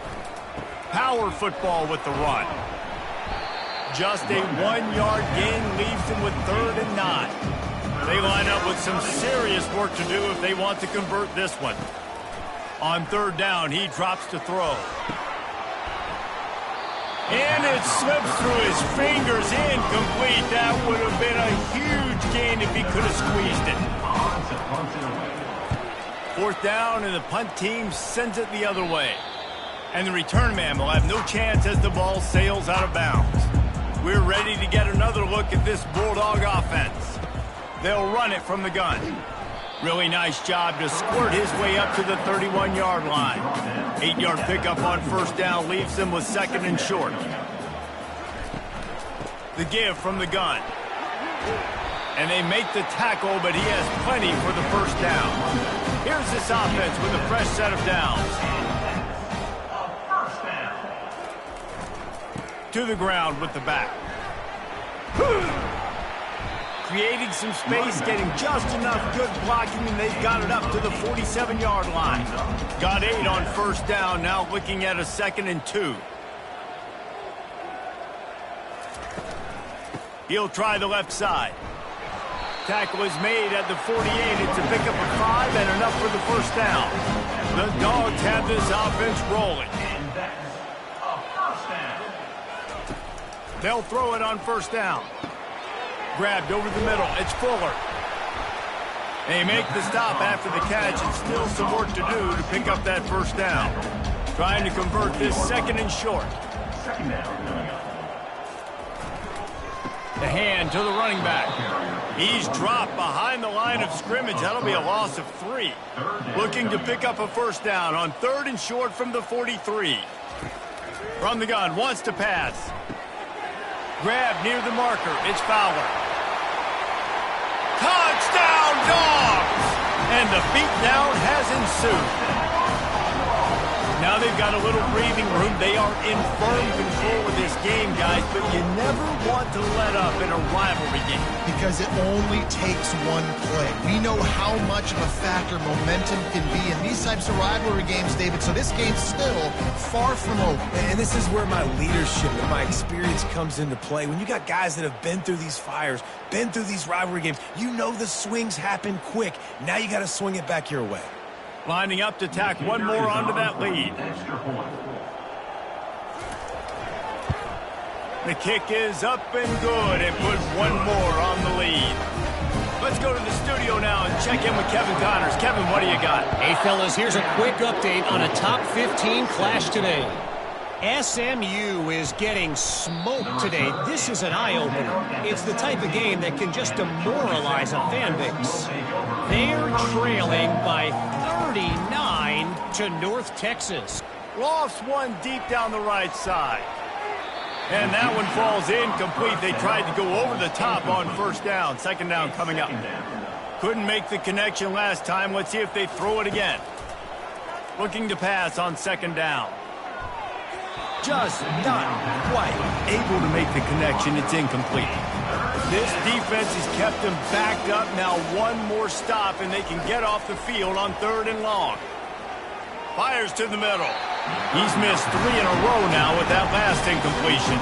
Power football with the run. Just a 1-yard gain leaves them with 3rd and 9. They line up with some serious work to do if they want to convert this one. On 3rd down, he drops to throw. And it slips through his fingers, incomplete. That would have been a huge gain if he could have squeezed it. 4th down, and the punt team sends it the other way. And the return man will have no chance as the ball sails out of bounds. We're ready to get another look at this Bulldog offense. They'll run it from the gun. Really nice job to squirt his way up to the 31-yard line. 8-yard pickup on first down leaves them with 2nd and short. The give from the gun. And they make the tackle, but he has plenty for the first down. Here's this offense with a fresh set of downs. To the ground with the back. Creating some space, getting just enough good blocking, and they've got it up to the 47-yard line. Got 8 on first down, now looking at a 2nd and 2. He'll try the left side. Tackle is made at the 48. It's a pickup of 5 and enough for the first down. The Dogs have this offense rolling. And that's a first down. They'll throw it on first down. Grabbed over the middle. It's Fuller. They make the stop after the catch, and still some work to do to pick up that first down. Trying to convert this 2nd and short. Second down coming up. The hand to the running back. He's dropped behind the line of scrimmage. That'll be a loss of 3. Looking to pick up a first down on 3rd and short from the 43. From the gun, wants to pass. Grab near the marker. It's Fowler. Touchdown, Dogs! And the beatdown has ensued. Now they've got a little breathing room. They are in firm control of this game, guys, but you never want to let up in a rivalry game. Because it only takes one play. We know how much of a factor momentum can be in these types of rivalry games, David, so this game's still far from over. And this is where my leadership and my experience comes into play. When you got guys that have been through these fires, been through these rivalry games, you know the swings happen quick. Now you got to swing it back your way. Lining up to tack one more onto that lead. The kick is up and good and put one more on the lead. Let's go to the studio now and check in with Kevin Connors. Kevin, what do you got? Hey, fellas, here's a quick update on a top 15 clash today. SMU is getting smoked today. This is an eye-opener. It's the type of game that can just demoralize a fan base. They're trailing by 39 to North Texas. Lost one deep down the right side. And that one falls incomplete. They tried to go over the top on first down. Second down coming up. Couldn't make the connection last time. Let's see if they throw it again. Looking to pass on second down. Just not quite able to make the connection. It's incomplete. This defense has kept them backed up. Now one more stop, and they can get off the field on 3rd and long. Fires to the middle. He's missed 3 in a row now with that last incompletion.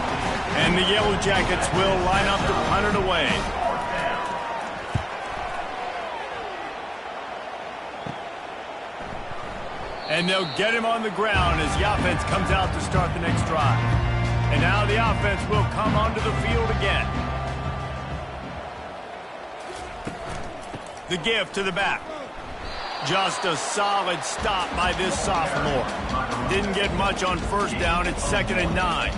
And the Yellow Jackets will line up to punt it away. And they'll get him on the ground as the offense comes out to start the next drive. And now the offense will come onto the field again. The give to the back. Just a solid stop by this sophomore. Didn't get much on first down. It's 2nd and 9.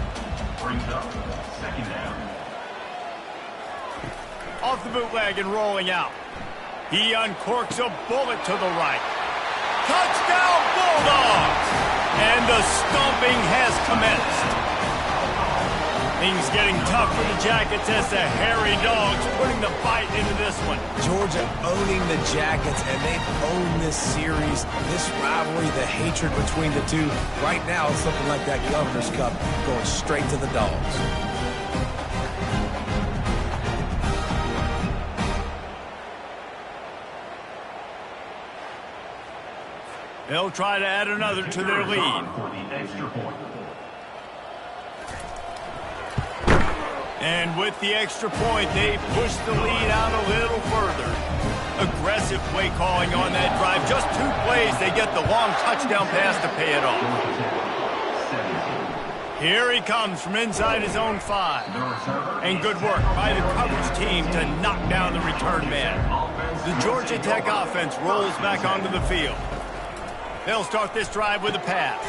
Brings up 2nd down. Off the bootleg and rolling out. He uncorks a bullet to the right. Touchdown, Bulldogs! And the stomping has commenced. Things getting tough for the Jackets as the hairy Dogs putting the bite into this one. Georgia owning the Jackets, and they've owned this series, this rivalry, the hatred between the two. Right now, it's looking like that Governor's Cup going straight to the Dogs. They'll try to add another to their lead. For the extra point. And with the extra point, they push the lead out a little further. Aggressive play calling on that drive. Just 2 plays, they get the long touchdown pass to pay it off. Here he comes from inside his own 5. And good work by the coverage team to knock down the return man. The Georgia Tech offense rolls back onto the field. They'll start this drive with a pass.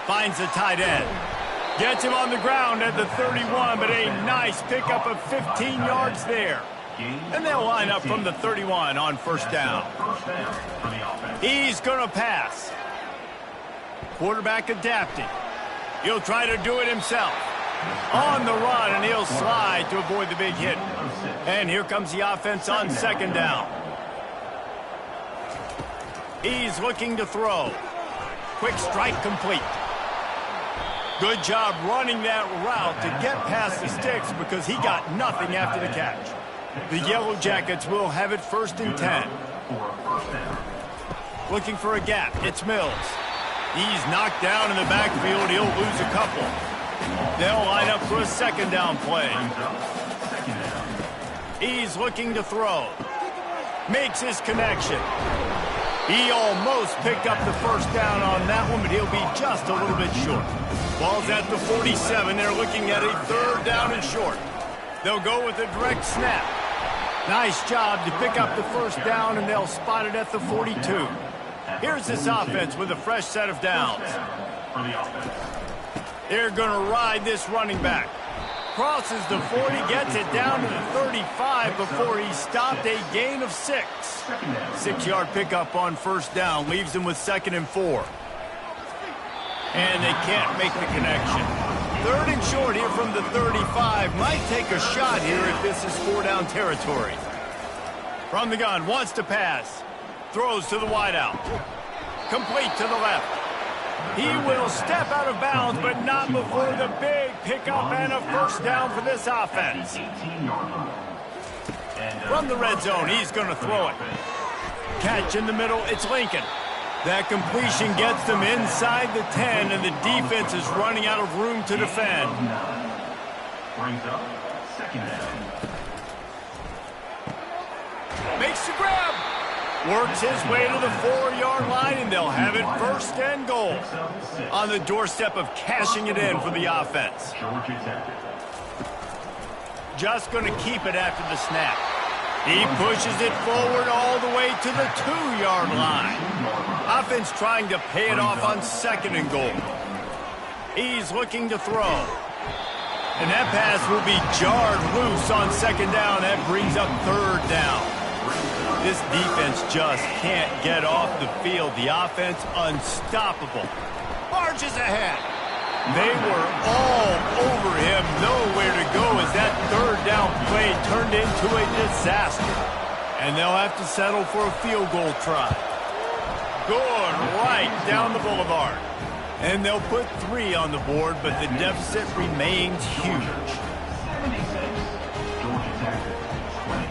Finds the tight end. Gets him on the ground at the 31, but a nice pickup of 15 yards there. And they'll line up from the 31 on first down. He's going to pass. Quarterback adapting. He'll try to do it himself. On the run, and he'll slide to avoid the big hit. And here comes the offense on second down. He's looking to throw. Quick strike complete. Good job running that route to get past the sticks because he got nothing after the catch. The Yellow Jackets will have it 1st and 10. Looking for a gap. It's Mills. He's knocked down in the backfield. He'll lose a couple. They'll line up for a second down play. He's looking to throw. Makes his connection. He almost picked up the first down on that one, but he'll be just a little bit short. Ball's at the 47. They're looking at a 3rd down and short. They'll go with a direct snap. Nice job to pick up the first down, and they'll spot it at the 42. Here's this offense with a fresh set of downs. They're going to ride this running back. Crosses the 40, gets it down to the 35 before he stopped, a gain of 6. 6-yard pickup on first down leaves him with 2nd and 4. And they can't make the connection. 3rd and short here from the 35. Might take a shot here if this is 4-down territory. From the gun, wants to pass. Throws to the wideout. Complete to the left. He will step out of bounds, but not before the big pickup and a first down for this offense. From the red zone, he's going to throw it. Catch in the middle, it's Lincoln. That completion gets them inside the 10, and the defense is running out of room to defend. Brings up 2nd down. Makes the grab. Works his way to the 4-yard line, and they'll have it 1st and goal. On the doorstep of cashing it in for the offense. Just going to keep it after the snap. He pushes it forward all the way to the 2-yard line. Offense trying to pay it off on 2nd and goal. He's looking to throw. And that pass will be jarred loose on 2nd down. That brings up 3rd down. This defense just can't get off the field. The offense unstoppable. Marches ahead. They were all over him. Nowhere to go as that 3rd down play turned into a disaster. And they'll have to settle for a field goal try. Good right down the boulevard. And they'll put 3 on the board, but the deficit remains huge. 76, Georgia Tech, 20.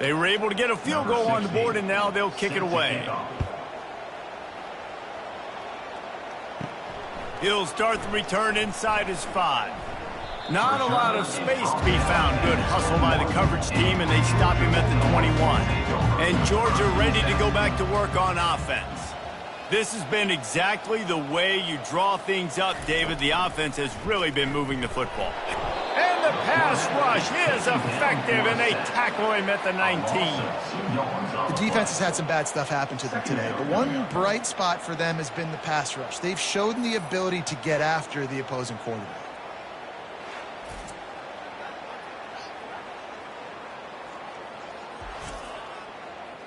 They were able to get a field goal on the board, and now they'll kick it away. He'll start the return inside his 5. Not a lot of space to be found. Good hustle by the coverage team, and they stop him at the 21. And Georgia ready to go back to work on offense. This has been exactly the way you draw things up, David. The offense has really been moving the football. And the pass rush is effective, and they tackle him at the 19. The defense has had some bad stuff happen to them today, but one bright spot for them has been the pass rush. They've shown the ability to get after the opposing quarterback.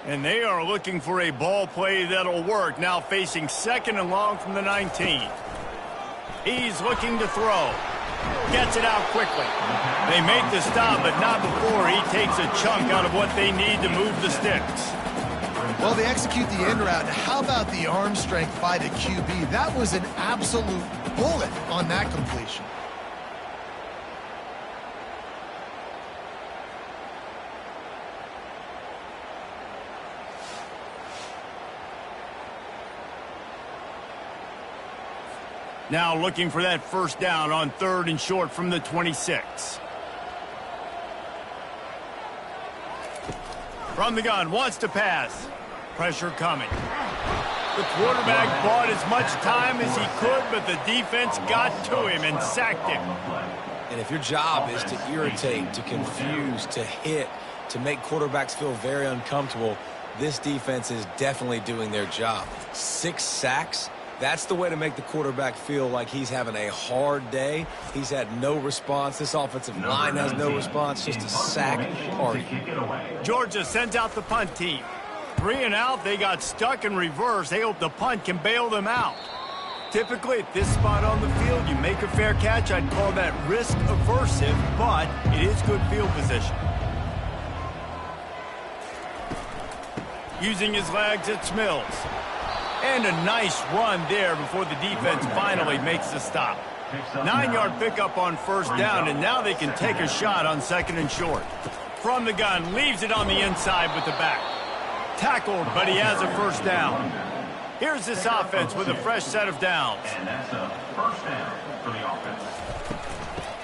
And they are looking for a ball play that'll work. Now facing 2nd and long from the 19. He's looking to throw. Gets it out quickly. They make the stop, but not before he takes a chunk out of what they need to move the sticks. Well, they execute the in route. How about the arm strength by the QB? That was an absolute bullet on that completion. Now looking for that first down on 3rd and short from the 26. From the gun, wants to pass. Pressure coming. The quarterback bought as much time as he could, but the defense got to him and sacked him. And if your job is to irritate, to confuse, to hit, to make quarterbacks feel very uncomfortable, this defense is definitely doing their job. 6 sacks. That's the way to make the quarterback feel like he's having a hard day. He's had no response. This offensive line has no response. Just a sack party. Georgia sends out the punt team. 3 and out. They got stuck in reverse. They hope the punt can bail them out. Typically, at this spot on the field, you make a fair catch. I'd call that risk aversive, but it is good field position. Using his legs, it's Mills. And a nice run there before the defense finally makes the stop. 9-yard pickup on first down, and now they can take a shot on 2nd and short. From the gun, leaves it on the inside with the back. Tackled, but he has a first down. Here's this offense with a fresh set of downs. And that's a first down for the offense.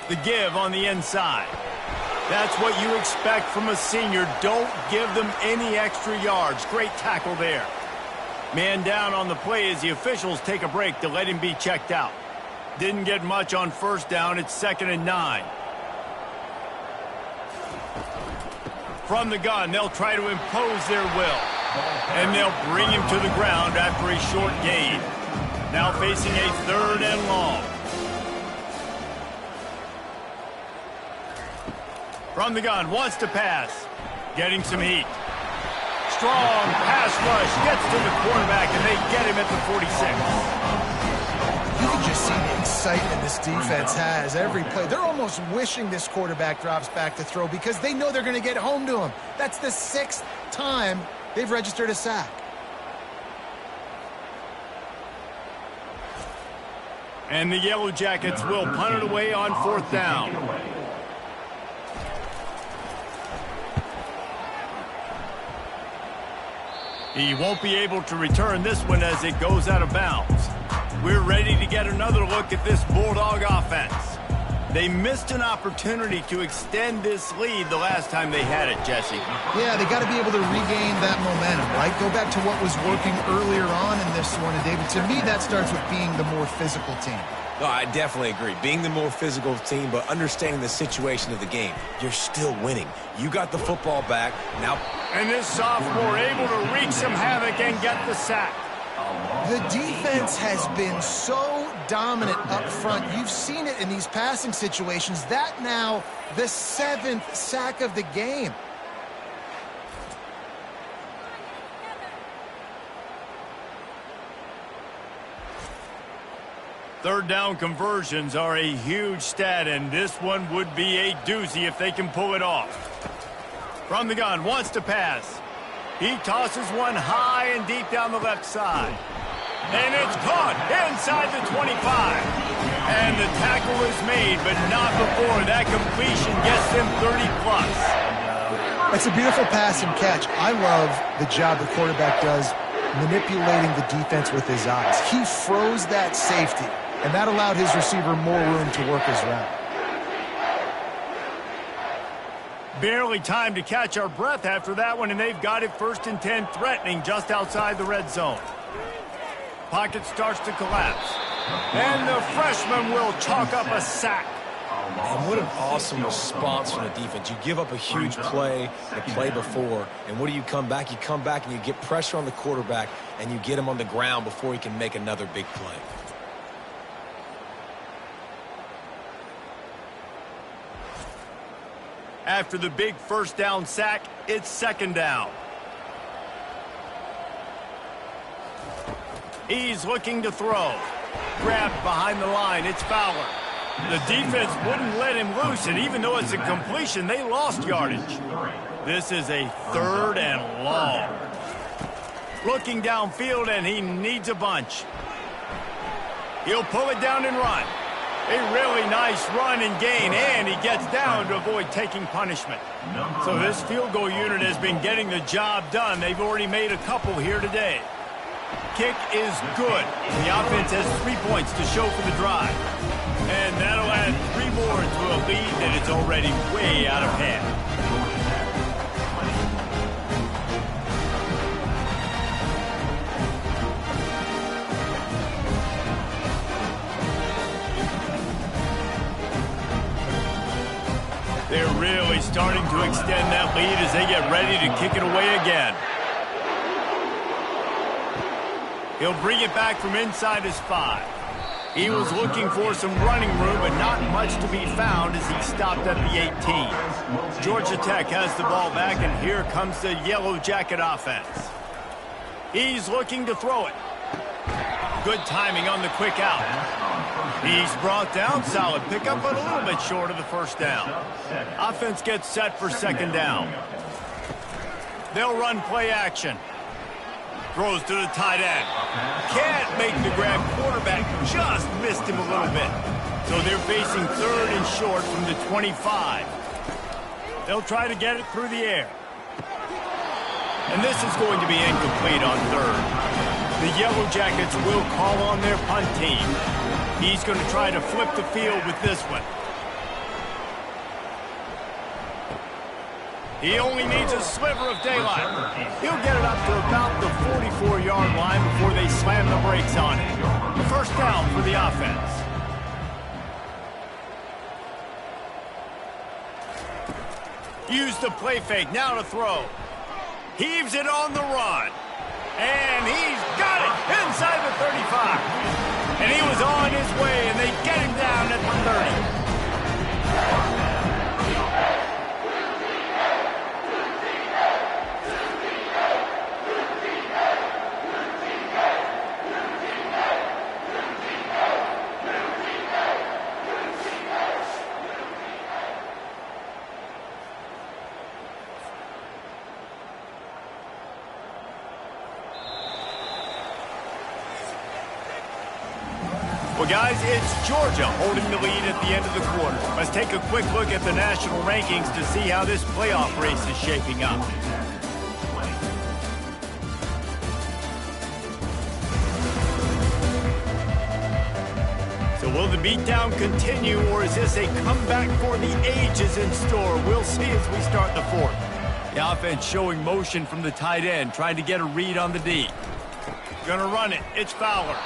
The give on the inside. That's what you expect from a senior. Don't give them any extra yards. Great tackle there. Man down on the play as the officials take a break to let him be checked out. Didn't get much on first down. It's 2nd and 9. From the gun, they'll try to impose their will. And they'll bring him to the ground after a short gain. Now facing a 3rd and long. From the gun, wants to pass. Getting some heat. Strong pass rush, gets to the quarterback, and they get him at the 46. You can just see the excitement this defense has every play. They're almost wishing this quarterback drops back to throw because they know they're going to get home to him. That's the 6th time they've registered a sack. And the Yellow Jackets will punt it away on 4th down. He won't be able to return this one as it goes out of bounds. We're ready to get another look at this Bulldog offense. They missed an opportunity to extend this lead the last time they had it, Jesse. Yeah, they got to be able to regain that momentum, right? Go back to what was working earlier on in this one. And, David, to me, that starts with being the more physical team. No, I definitely agree. Being the more physical team, but understanding the situation of the game. You're still winning. You got the football back. Now, and this sophomore able to wreak some havoc and get the sack. The defense has been so dominant up front. You've seen it in these passing situations. That now the 7th sack of the game. Third down conversions are a huge stat, and this one would be a doozy if they can pull it off. From the gun, wants to pass. He tosses one high and deep down the left side. And it's caught inside the 25. And the tackle is made, but not before that completion gets them 30+. That's a beautiful pass and catch. I love the job the quarterback does manipulating the defense with his eyes. He froze that safety, and that allowed his receiver more room to work his route. Barely time to catch our breath after that one, and they've got it 1st and 10, threatening just outside the red zone. Pocket starts to collapse, and the freshman will chalk up a sack. And what an awesome response from the defense. You give up a huge play the play before, and what do you come back? You come back and you get pressure on the quarterback, and you get him on the ground before he can make another big play. After the big 1st down sack, it's 2nd down. He's looking to throw. Grabbed behind the line, it's Fowler. The defense wouldn't let him loose, and even though it's a completion, they lost yardage. This is a 3rd and long. Looking downfield, and he needs a bunch. He'll pull it down and run. A really nice run and gain, and he gets down to avoid taking punishment. So this field goal unit has been getting the job done. They've already made a couple here today. Kick is good. The offense has 3 points to show for the drive. And that'll add 3 more to a lead that is already way out of hand. They're really starting to extend that lead as they get ready to kick it away again. He'll bring it back from inside his 5. He was looking for some running room, but not much to be found as he stopped at the 18. Georgia Tech has the ball back, and here comes the Yellow Jacket offense. He's looking to throw it. Good timing on the quick out. He's brought down, solid pickup, but a little bit short of the 1st down. Offense gets set for 2nd down. They'll run play action. Throws to the tight end. Can't make the grab. Quarterback just missed him a little bit. So they're facing 3rd and short from the 25. They'll try to get it through the air. And this is going to be incomplete on 3rd. The Yellow Jackets will call on their punt team. He's going to try to flip the field with this one. He only needs a sliver of daylight. He'll get it up to about the 44-yard line before they slam the brakes on it. 1st down for the offense. Use the play fake, now to throw. Heaves it on the run. And he's got it inside the 35. And he was on his way, and they get him down at the 30. Well, guys, it's Georgia holding the lead at the end of the quarter. Let's take a quick look at the national rankings to see how this playoff race is shaping up. So will the beatdown continue, or is this a comeback for the ages in store? We'll see as we start the fourth. The offense showing motion from the tight end, trying to get a read on the D. Gonna run it. It's Fowler.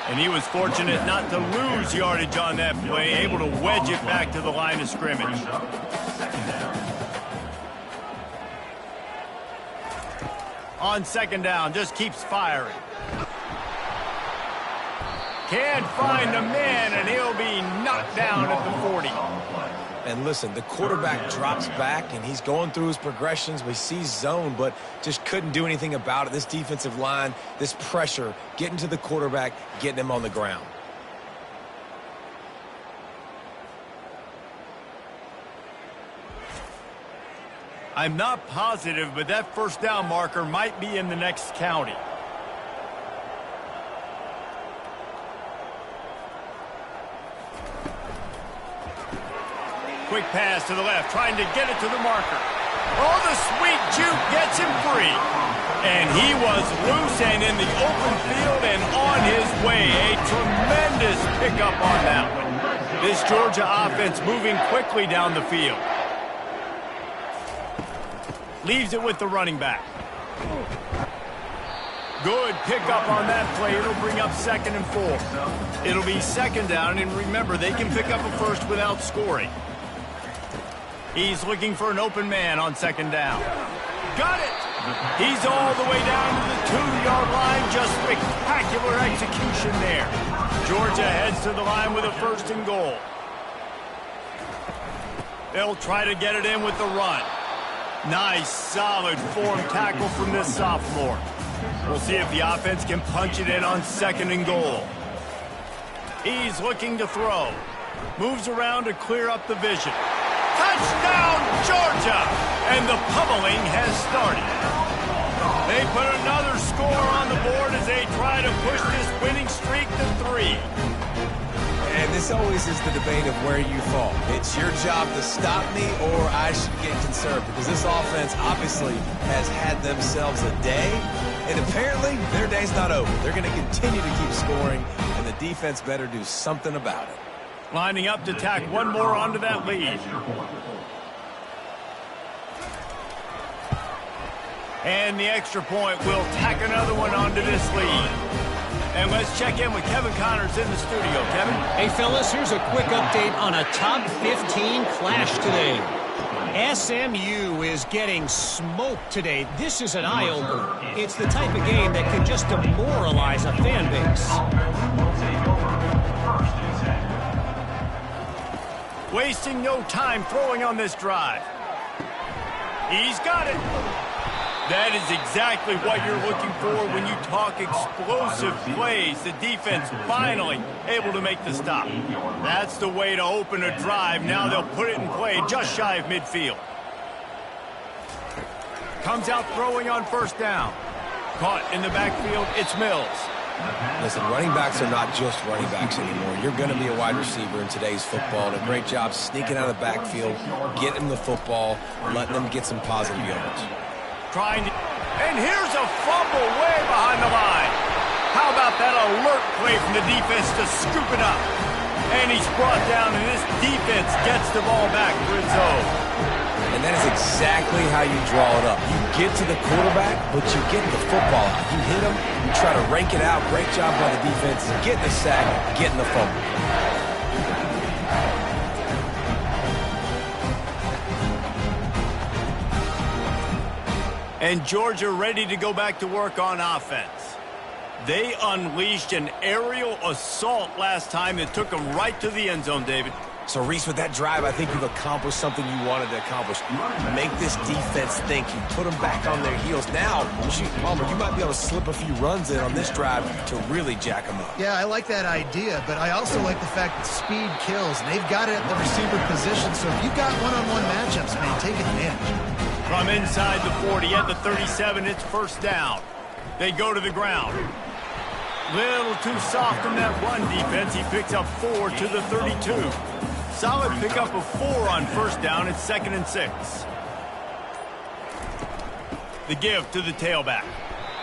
And he was fortunate not to lose yardage on that play, able to wedge it back to the line of scrimmage. On second down, just keeps firing. Can't find the man, and he'll be knocked down at the 40. And listen, the quarterback drops back, and he's going through his progressions. We see zone, but just couldn't do anything about it. This defensive line, this pressure, getting to the quarterback, getting him on the ground. I'm not positive, but that first down marker might be in the next county. Quick pass to the left, trying to get it to the marker. Oh, the sweet juke gets him free. And he was loose and in the open field and on his way. A tremendous pickup on that one. This Georgia offense moving quickly down the field. Leaves it with the running back. Good pickup on that play. It'll bring up 2nd and 4. It'll be second down, and remember, they can pick up a first without scoring. He's looking for an open man on second down. Got it! He's all the way down to the 2-yard line. Just spectacular execution there. Georgia heads to the line with a 1st and goal. They'll try to get it in with the run. Nice, solid form tackle from this sophomore. We'll see if the offense can punch it in on 2nd and goal. He's looking to throw. Moves around to clear up the vision. Touchdown, Georgia! And the pummeling has started. They put another score on the board as they try to push this winning streak to 3. And this always is the debate of where you fall. It's your job to stop me, or I should get conserved, because this offense obviously has had themselves a day, and apparently their day's not over. They're going to continue to keep scoring, and the defense better do something about it. Lining up to tack one more onto that lead. And the extra point will tack another one onto this lead. And let's check in with Kevin Connors in the studio. Kevin? Hey, fellas, here's a quick update on a top 15 clash today. SMU is getting smoked today. This is an eye-opener. It's the type of game that can just demoralize a fan base. Wasting no time throwing on this drive. He's got it. That is exactly what you're looking for when you talk explosive plays. The defense finally able to make the stop. That's the way to open a drive. Now they'll put it in play just shy of midfield. Comes out throwing on 1st down. Caught in the backfield, it's Mills. Listen, running backs are not just running backs anymore. You're going to be a wide receiver in today's football. And a great job sneaking out of the backfield, getting the football, letting them get some positive yards. Trying to, and here's a fumble way behind the line. How about that alert play from the defense to scoop it up? And he's brought down, and this defense gets the ball back for its own. And that is exactly how you draw it up. You get to the quarterback, but you get the football out. You hit him, you try to rank it out. Great job by the defense, getting the sack, getting the fumble. And Georgia ready to go back to work on offense. They unleashed an aerial assault last time that took them right to the end zone, David. So, Reese, with that drive, I think you've accomplished something you wanted to accomplish. Make this defense think. You put them back on their heels. Now, shoot, Palmer, you might be able to slip a few runs in on this drive to really jack them up. Yeah, I like that idea, but I also like the fact that speed kills, and they've got it at the receiver position, so if you've got one-on-one matchups, man, take advantage. From inside the 40 at the 37, it's first down. They go to the ground. Little too soft in that run defense. He picks up 4 to the 32. Solid pickup of 4 on first down. It's 2nd and 6. The give to the tailback.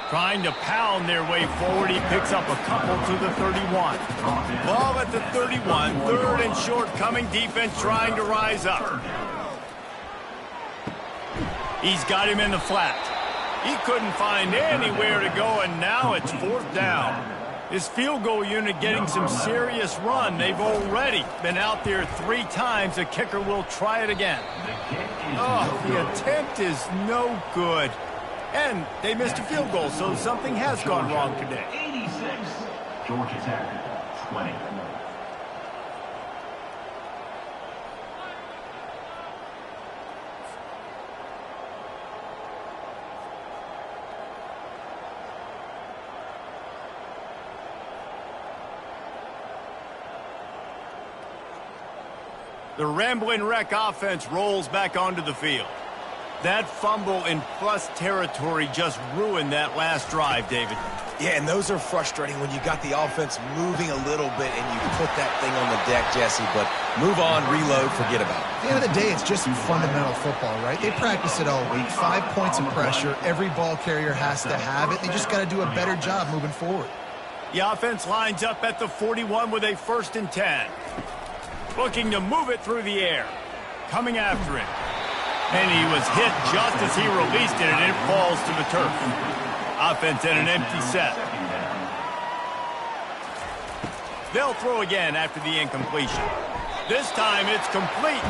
Trying to pound their way forward. He picks up a couple to the 31. Ball at the 31. 3rd and short coming. Defense trying to rise up. He's got him in the flat. He couldn't find anywhere to go, and now it's 4th down. His field goal unit getting some serious run. They've already been out there 3 times. The kicker will try it again. Oh, the attempt is no good. And they missed a field goal, so something has gone wrong today. 86. Georgia Tech, 20. The Ramblin' Wreck offense rolls back onto the field. That fumble in plus territory just ruined that last drive, David. Yeah, and those are frustrating when you got the offense moving a little bit and you put that thing on the deck, Jesse. But move on, reload, forget about it. At the end of the day, it's just fundamental football, right? They practice it all week. 5 points of pressure. Every ball carrier has to have it. They just got to do a better job moving forward. The offense lines up at the 41 with a 1st and 10. Looking to move it through the air. Coming after him. And he was hit just as he released it, and it falls to the turf. Offense at an empty set. They'll throw again after the incompletion. This time it's complete.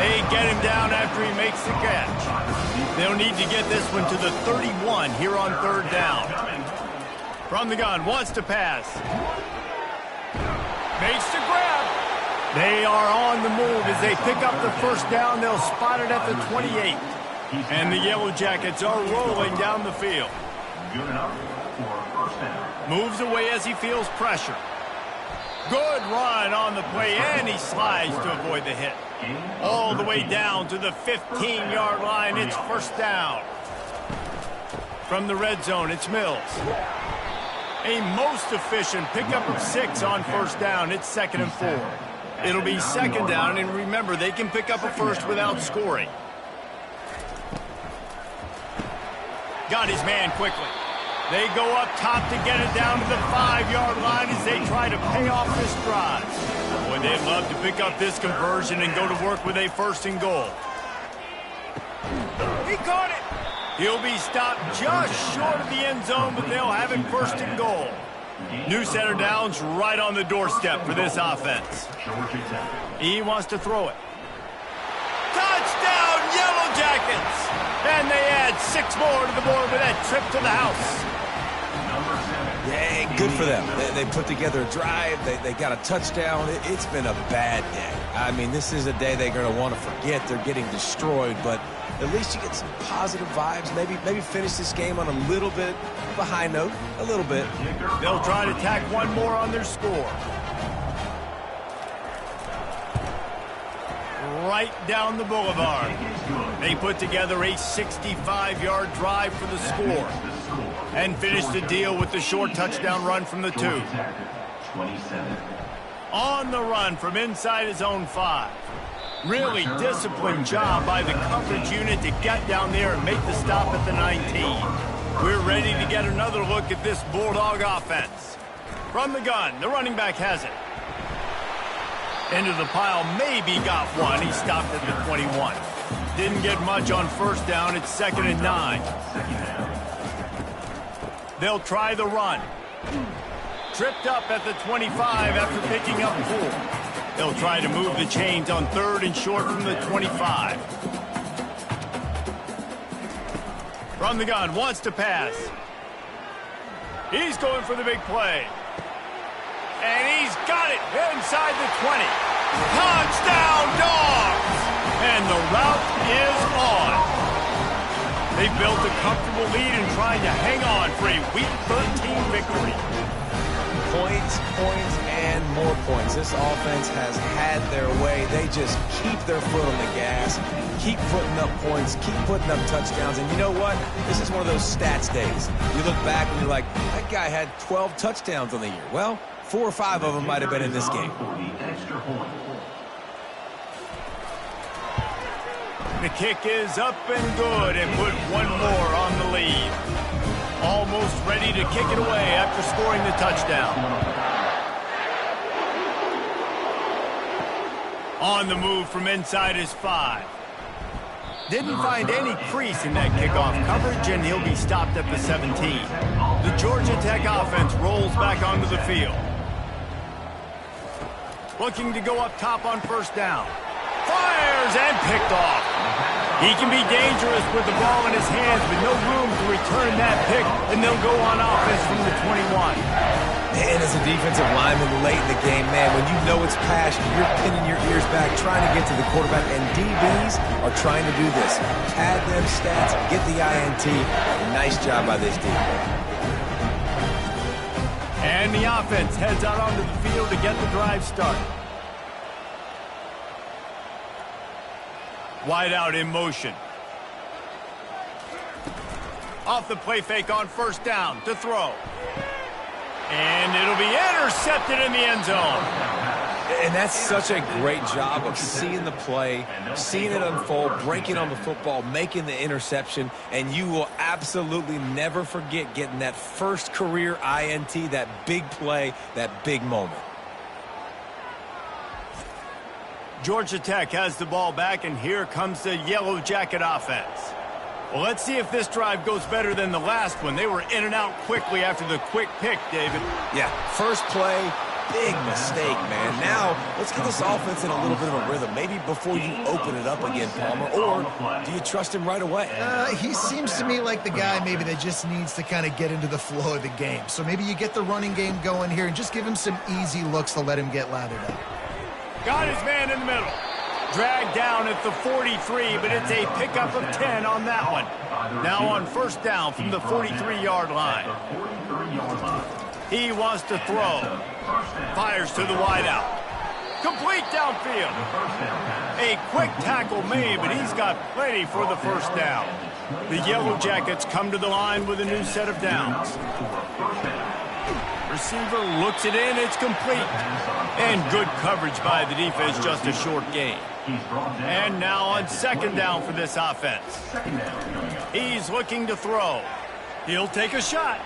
They get him down after he makes the catch. They'll need to get this one to the 31 here on 3rd down. From the gun, wants to pass. Makes the grab. They are on the move as they pick up the 1st down. They'll spot it at the 28. And the Yellow Jackets are rolling down the field. Good enough for 1st down. Moves away as he feels pressure. Good run on the play, and he slides to avoid the hit. All the way down to the 15-yard line. It's 1st down. From the red zone, it's Mills. A most efficient pickup of 6 on 1st down. It's 2nd and 4. It'll be 2nd down, and remember, they can pick up a 1st without scoring. Got his man quickly. They go up top to get it down to the 5-yard line as they try to pay off this drive. Boy, they'd love to pick up this conversion and go to work with a 1st and goal. He caught it. He'll be stopped just short of the end zone, but they'll have it 1st and goal. New set of downs right on the doorstep for this offense. He wants to throw it. Touchdown, Yellow Jackets! And they add 6 more to the board with that trip to the house. Yeah, good for them. They put together a drive. They got a touchdown. It's been a bad day. I mean, this is a day they're going to want to forget. They're getting destroyed, but at least you get some positive vibes. Maybe finish this game on a little bit of a high note, a little bit. They'll try to tack one more on their score. Right down the boulevard. They put together a 65-yard drive for the score and finish the deal with the short touchdown run from the 2. On the run from inside his own 5. Really disciplined job by the coverage unit to get down there and make the stop at the 19. We're ready to get another look at this Bulldog offense. From the gun, the running back has it. Into the pile, maybe got one. He stopped at the 21. Didn't get much on 1st down. It's 2nd and 9. They'll try the run. Tripped up at the 25 after picking up 4. They'll try to move the chains on 3rd and short from the 25. From the gun, wants to pass. He's going for the big play. And he's got it inside the 20. Touchdown, Dogs! And the route is on. They built a comfortable lead and trying to hang on for a Week 13 victory. Points, points, and more points. This offense has had their way. They just keep their foot on the gas, keep putting up points, keep putting up touchdowns. And you know what? This is one of those stats days. You look back and you're like, that guy had 12 touchdowns on the year. Well, 4 or 5 of them might have been in this game. The kick is up and good and put one more on the lead. Almost ready to kick it away after scoring the touchdown. On the move from inside his 5. Didn't find any crease in that kickoff coverage, and he'll be stopped at the 17. The Georgia Tech offense rolls back onto the field. Looking to go up top on first down. Fires and picked off. He can be dangerous with the ball in his hands, but no room to return that pick, and they'll go on offense from the 21. Man, as a defensive lineman late in the game, man, when you know it's passion, you're pinning your ears back, trying to get to the quarterback, and DBs are trying to do this. Pad them stats, get the INT. Nice job by this defense. And the offense heads out onto the field to get the drive started. Wide out in motion. Off the play fake on first down to throw. And it'll be intercepted in the end zone. And that's such a great job of seeing the play, seeing it unfold, breaking on the football, making the interception, and you will absolutely never forget getting that first career INT, that big play, that big moment. Georgia Tech has the ball back, and here comes the Yellow Jacket offense. Well, let's see if this drive goes better than the last one. They were in and out quickly after the quick pick, David. Yeah, first play, big mistake, man. Now, let's get this offense in a little bit of a rhythm. Maybe before you open it up again, Palmer, or do you trust him right away? He seems to me like the guy maybe that just needs to kind of get into the flow of the game. So maybe you get the running game going here and just give him some easy looks to let him get lathered up. Got his man in the middle. Dragged down at the 43, but it's a pickup of 10 on that one. Now on first down from the 43-yard line. He wants to throw. Fires to the wideout. Complete downfield. A quick tackle made, but he's got plenty for the first down. The Yellow Jackets come to the line with a new set of downs. Receiver looks it in, it's complete. And good coverage by the defense, just a short gain. And now on second down for this offense. He's looking to throw. He'll take a shot.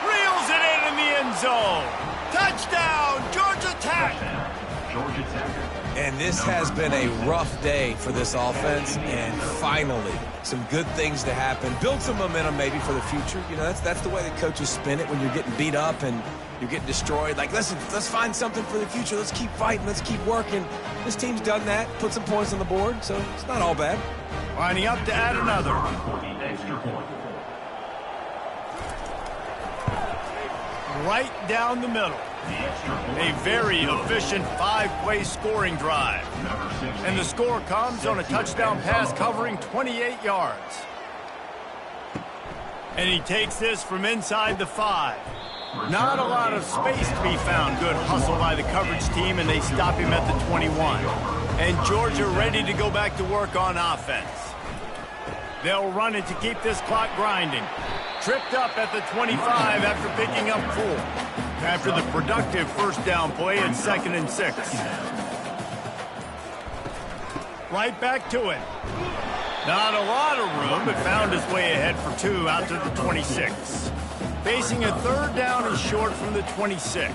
Reels it in the end zone. Touchdown, Georgia Tech. And this has been a rough day for this offense, and finally, some good things to happen. Build some momentum maybe for the future. You know, that's the way the coaches spin it when you're getting beat up and you're getting destroyed. Like, listen, let's find something for the future. Let's keep fighting. Let's keep working. This team's done that, put some points on the board, so it's not all bad. Lining up to add another. Right down the middle. A very efficient 5-play scoring drive. And the score comes on a touchdown pass covering 28 yards. And he takes this from inside the 5. Not a lot of space to be found. Good hustle by the coverage team, and they stop him at the 21. And Georgia ready to go back to work on offense. They'll run it to keep this clock grinding. Tripped up at the 25 after picking up 4. After the productive first down play at 2nd and 6. Right back to it. Not a lot of room, but found his way ahead for 2 out to the 26. Facing a third down and short from the 26.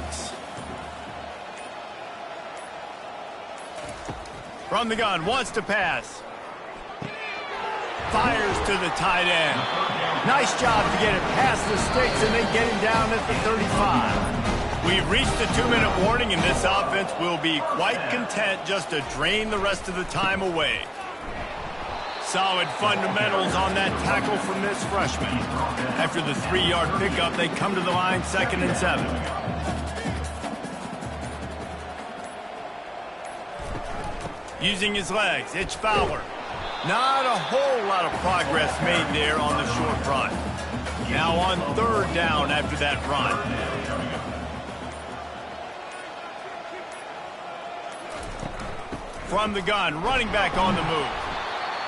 From the gun, wants to pass. Fires to the tight end. Nice job to get it past the sticks and then get him down at the 35. We've reached the 2-minute warning, and this offense will be quite content just to drain the rest of the time away. solid fundamentals on that tackle from this freshman. After the 3-yard pickup, they come to the line 2nd and 7. Using his legs, it's Fowler. Not a whole lot of progress made there on the short run. Now on 3rd down after that run. From the gun, running back on the move.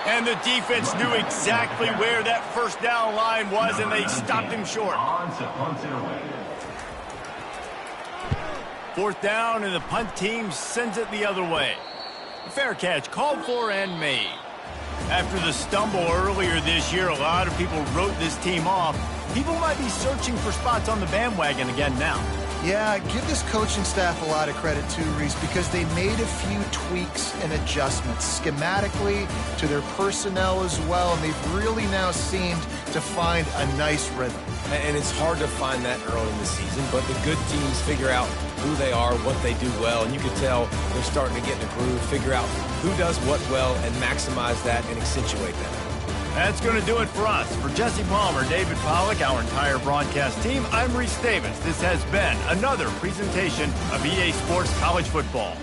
And the defense knew exactly where that 1st down line was, and they stopped him short. 4th down, and the punt team sends it the other way. Fair catch, called for and made. After the stumble earlier this year, a lot of people wrote this team off. People might be searching for spots on the bandwagon again now. Yeah, give this coaching staff a lot of credit too, Reese, because they made a few tweaks and adjustments schematically to their personnel as well, and they've really now seemed to find a nice rhythm. And it's hard to find that early in the season, but the good teams figure out who they are, what they do well, and you can tell they're starting to get in a groove, figure out who does what well, and maximize that and accentuate that. That's going to do it for us. For Jesse Palmer, David Pollack, our entire broadcast team, I'm Reese Davis. This has been another presentation of EA Sports College Football.